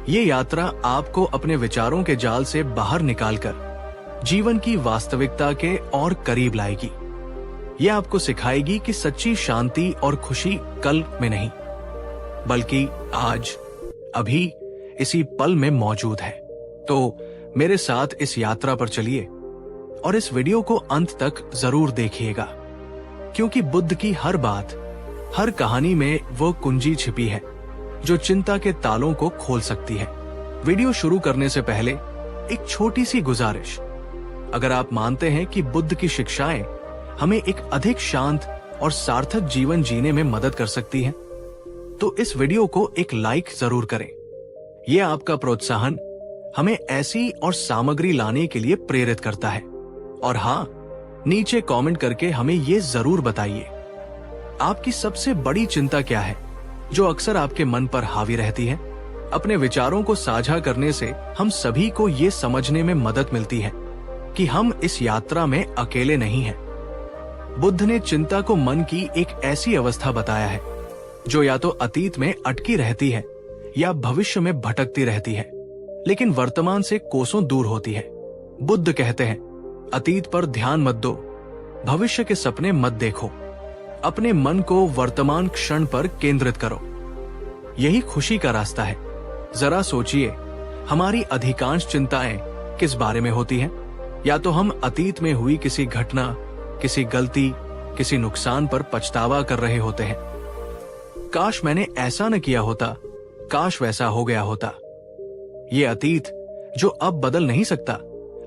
[SPEAKER 1] ये यात्रा आपको अपने विचारों के जाल से बाहर निकालकर जीवन की वास्तविकता के और करीब लाएगी। ये आपको सिखाएगी कि सच्ची शांति और खुशी कल में नहीं बल्कि आज, अभी, इसी पल में मौजूद है। तो मेरे साथ इस यात्रा पर चलिए और इस वीडियो को अंत तक जरूर देखिएगा, क्योंकि बुद्ध की हर बात, हर कहानी में वो कुंजी छिपी है जो चिंता के तालों को खोल सकती है। वीडियो शुरू करने से पहले एक छोटी सी गुजारिश, अगर आप मानते हैं कि बुद्ध की शिक्षाएं हमें एक अधिक शांत और सार्थक जीवन जीने में मदद कर सकती हैं, तो इस वीडियो को एक लाइक जरूर करें। यह आपका प्रोत्साहन हमें ऐसी और सामग्री लाने के लिए प्रेरित करता है। और हाँ, नीचे कमेंट करके हमें ये जरूर बताइए, आपकी सबसे बड़ी चिंता क्या है जो अक्सर आपके मन पर हावी रहती है। अपने विचारों को साझा करने से हम सभी को ये समझने में मदद मिलती है कि हम इस यात्रा में अकेले नहीं हैं। बुद्ध ने चिंता को मन की एक ऐसी अवस्था बताया है जो या तो अतीत में अटकी रहती है या भविष्य में भटकती रहती है, लेकिन वर्तमान से कोसों दूर होती है। बुद्ध कहते हैं, अतीत पर ध्यान मत दो, भविष्य के सपने मत देखो, अपने मन को वर्तमान क्षण पर केंद्रित करो। यही खुशी का रास्ता है। जरा सोचिए, हमारी अधिकांश चिंताएं किस बारे में होती हैं? या तो हम अतीत में हुई किसी घटना, किसी गलती, किसी नुकसान पर पछतावा कर रहे होते हैं। काश मैंने ऐसा न किया होता, काश वैसा हो गया होता। ये अतीत जो अब बदल नहीं सकता,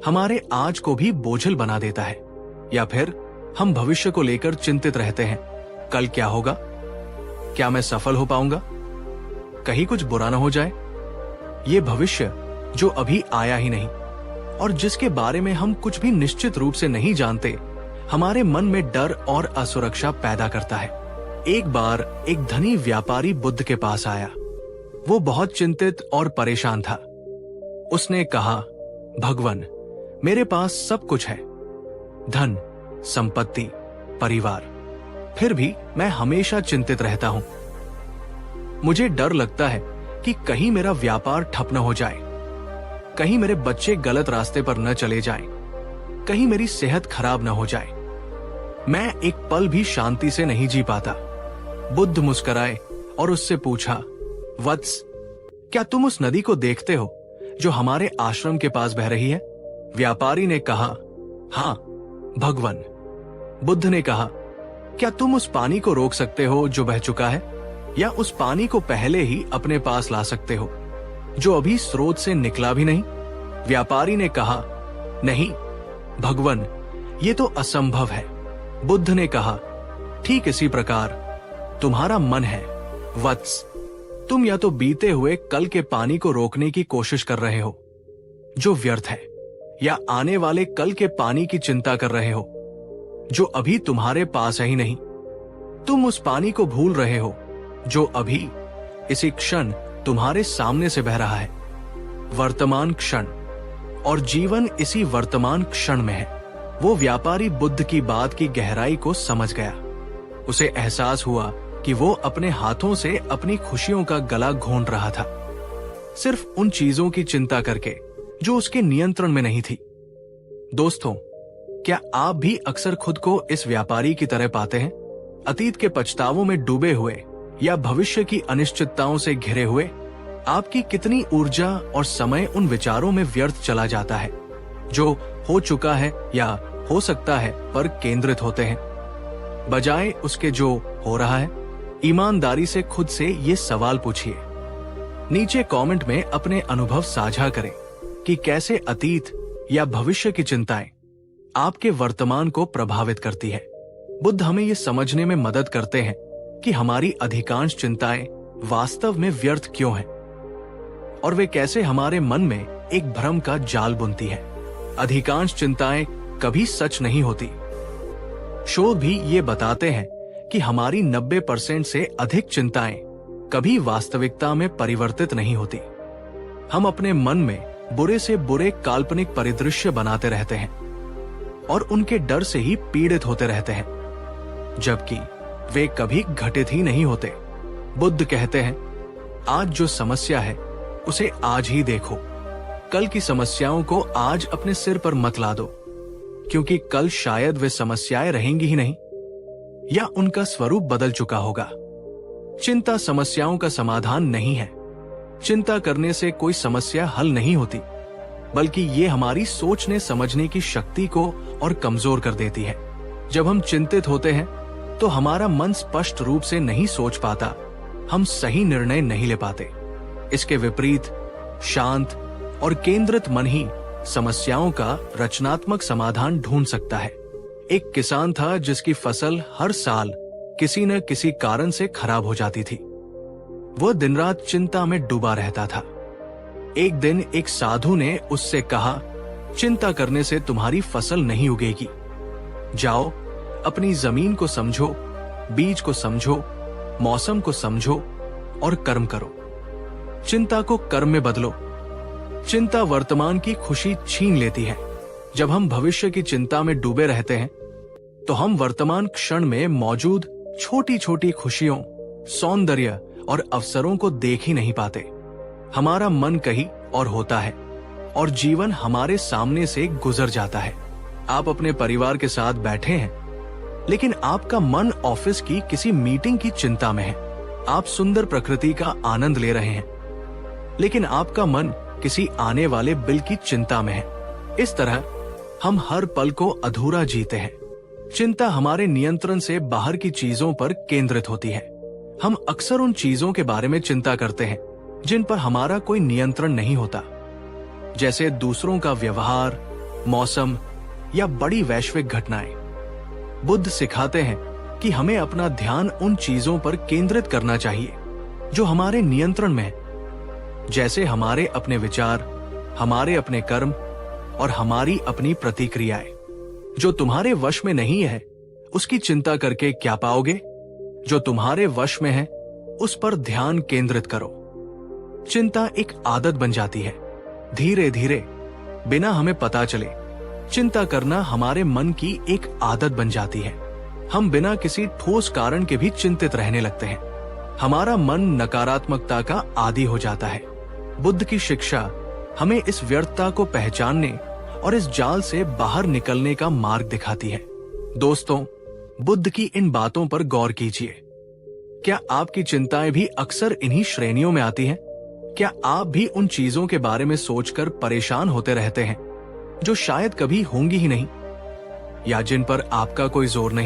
[SPEAKER 1] हमारे आज को भी बोझिल बना देता है। या फिर हम भविष्य को लेकर चिंतित रहते हैं, कल क्या होगा, क्या मैं सफल हो पाऊंगा, कहीं कुछ बुरा न हो जाए। ये भविष्य जो अभी आया ही नहीं और जिसके बारे में हम कुछ भी निश्चित रूप से नहीं जानते, हमारे मन में डर और असुरक्षा पैदा करता है। एक बार एक धनी व्यापारी बुद्ध के पास आया। वो बहुत चिंतित और परेशान था। उसने कहा, भगवान, मेरे पास सब कुछ है, धन, संपत्ति, परिवार, फिर भी मैं हमेशा चिंतित रहता हूं। मुझे डर लगता है कि कहीं मेरा व्यापार ठप न हो जाए, कहीं मेरे बच्चे गलत रास्ते पर न चले जाएं, कहीं मेरी सेहत खराब न हो जाए। मैं एक पल भी शांति से नहीं जी पाता। बुद्ध मुस्कुराए और उससे पूछा, वत्स, क्या तुम उस नदी को देखते हो जो हमारे आश्रम के पास बह रही है? व्यापारी ने कहा, हाँ भगवन। बुद्ध ने कहा, क्या तुम उस पानी को रोक सकते हो जो बह चुका है, या उस पानी को पहले ही अपने पास ला सकते हो जो अभी स्रोत से निकला भी नहीं? व्यापारी ने कहा, नहीं भगवन, ये तो असंभव है। बुद्ध ने कहा, ठीक इसी प्रकार तुम्हारा मन है वत्स। तुम या तो बीते हुए कल के पानी को रोकने की कोशिश कर रहे हो जो व्यर्थ है, या आने वाले कल के पानी की चिंता कर रहे हो जो अभी तुम्हारे पास है ही नहीं। तुम उस पानी को भूल रहे हो जो अभी इसी क्षण तुम्हारे सामने से बह रहा है। वर्तमान क्षण, और जीवन इसी वर्तमान क्षण में है। वो व्यापारी बुद्ध की बात की गहराई को समझ गया। उसे एहसास हुआ कि वो अपने हाथों से अपनी खुशियों का गला घोंट रहा था, सिर्फ उन चीजों की चिंता करके जो उसके नियंत्रण में नहीं थी। दोस्तों, क्या आप भी अक्सर खुद को इस व्यापारी की तरह पाते हैं? अतीत के पछतावों में डूबे हुए या भविष्य की अनिश्चितताओं से घिरे हुए? आपकी कितनी ऊर्जा और समय उन विचारों में व्यर्थ चला जाता है जो हो चुका है या हो सकता है पर केंद्रित होते हैं, बजाय उसके जो हो रहा है। ईमानदारी से खुद से ये सवाल पूछिए। नीचे कमेंट में अपने अनुभव साझा करें कि कैसे अतीत या भविष्य की चिंताएं आपके वर्तमान को प्रभावित करती है। बुद्ध हमें ये समझने में मदद करते हैं कि हमारी अधिकांश चिंताएं वास्तव में व्यर्थ क्यों हैं, और वे कैसे हमारे मन में एक भ्रम का जाल बुनती है। अधिकांश चिंताएं कभी सच नहीं होती। शोध भी ये बताते हैं कि हमारी 90% से अधिक चिंताएं कभी वास्तविकता में परिवर्तित नहीं होती। हम अपने मन में बुरे से बुरे काल्पनिक परिदृश्य बनाते रहते हैं और उनके डर से ही पीड़ित होते रहते हैं, जबकि वे कभी घटित ही नहीं होते। बुद्ध कहते हैं, आज जो समस्या है उसे आज ही देखो। कल की समस्याओं को आज अपने सिर पर मत ला दो, क्योंकि कल शायद वे समस्याएं रहेंगी ही नहीं, या उनका स्वरूप बदल चुका होगा। चिंता समस्याओं का समाधान नहीं है। चिंता करने से कोई समस्या हल नहीं होती, बल्कि ये हमारी सोचने समझने की शक्ति को और कमजोर कर देती है। जब हम चिंतित होते हैं तो हमारा मन स्पष्ट रूप से नहीं सोच पाता, हम सही निर्णय नहीं ले पाते। इसके विपरीत शांत और केंद्रित मन ही समस्याओं का रचनात्मक समाधान ढूंढ सकता है। एक किसान था जिसकी फसल हर साल किसी न किसी कारण से खराब हो जाती थी। वह दिन रात चिंता में डूबा रहता था। एक दिन एक साधु ने उससे कहा, चिंता करने से तुम्हारी फसल नहीं उगेगी। जाओ, अपनी जमीन को समझो, बीज को समझो, मौसम को समझो और कर्म करो। चिंता को कर्म में बदलो। चिंता वर्तमान की खुशी छीन लेती है। जब हम भविष्य की चिंता में डूबे रहते हैं तो हम वर्तमान क्षण में मौजूद छोटी छोटी खुशियों, सौंदर्य और अवसरों को देख ही नहीं पाते। हमारा मन कहीं और होता है और जीवन हमारे सामने से गुजर जाता है। आप अपने परिवार के साथ बैठे हैं, लेकिन आपका मन ऑफिस की किसी मीटिंग की चिंता में है। आप सुंदर प्रकृति का आनंद ले रहे हैं, लेकिन आपका मन किसी आने वाले बिल की चिंता में है। इस तरह हम हर पल को अधूरा जीते हैं। चिंता हमारे नियंत्रण से बाहर की चीजों पर केंद्रित होती है। हम अक्सर उन चीजों के बारे में चिंता करते हैं जिन पर हमारा कोई नियंत्रण नहीं होता, जैसे दूसरों का व्यवहार, मौसम या बड़ी वैश्विक घटनाएं। बुद्ध सिखाते हैं कि हमें अपना ध्यान उन चीजों पर केंद्रित करना चाहिए जो हमारे नियंत्रण में है, जैसे हमारे अपने विचार, हमारे अपने कर्म और हमारी अपनी प्रतिक्रियाएं। जो तुम्हारे वश में नहीं है उसकी चिंता करके क्या पाओगे? जो तुम्हारे वश में है उस पर ध्यान केंद्रित करो। चिंता एक आदत बन जाती है। धीरे धीरे, बिना हमें पता चले, चिंता करना हमारे मन की एक आदत बन जाती है। हम बिना किसी ठोस कारण के भी चिंतित रहने लगते हैं। हमारा मन नकारात्मकता का आदी हो जाता है। बुद्ध की शिक्षा हमें इस व्यर्थता को पहचानने और इस जाल से बाहर निकलने का मार्ग दिखाती है। दोस्तों, बुद्ध की इन बातों पर गौर कीजिए। क्या आपकी चिंताएं भी अक्सर इन्हीं श्रेणियों में आती हैं? क्या आप भी उन चीजों के बारे में सोचकर परेशान होते रहते हैं जो शायद कभी होंगी ही नहीं, या जिन पर आपका कोई जोर नहीं?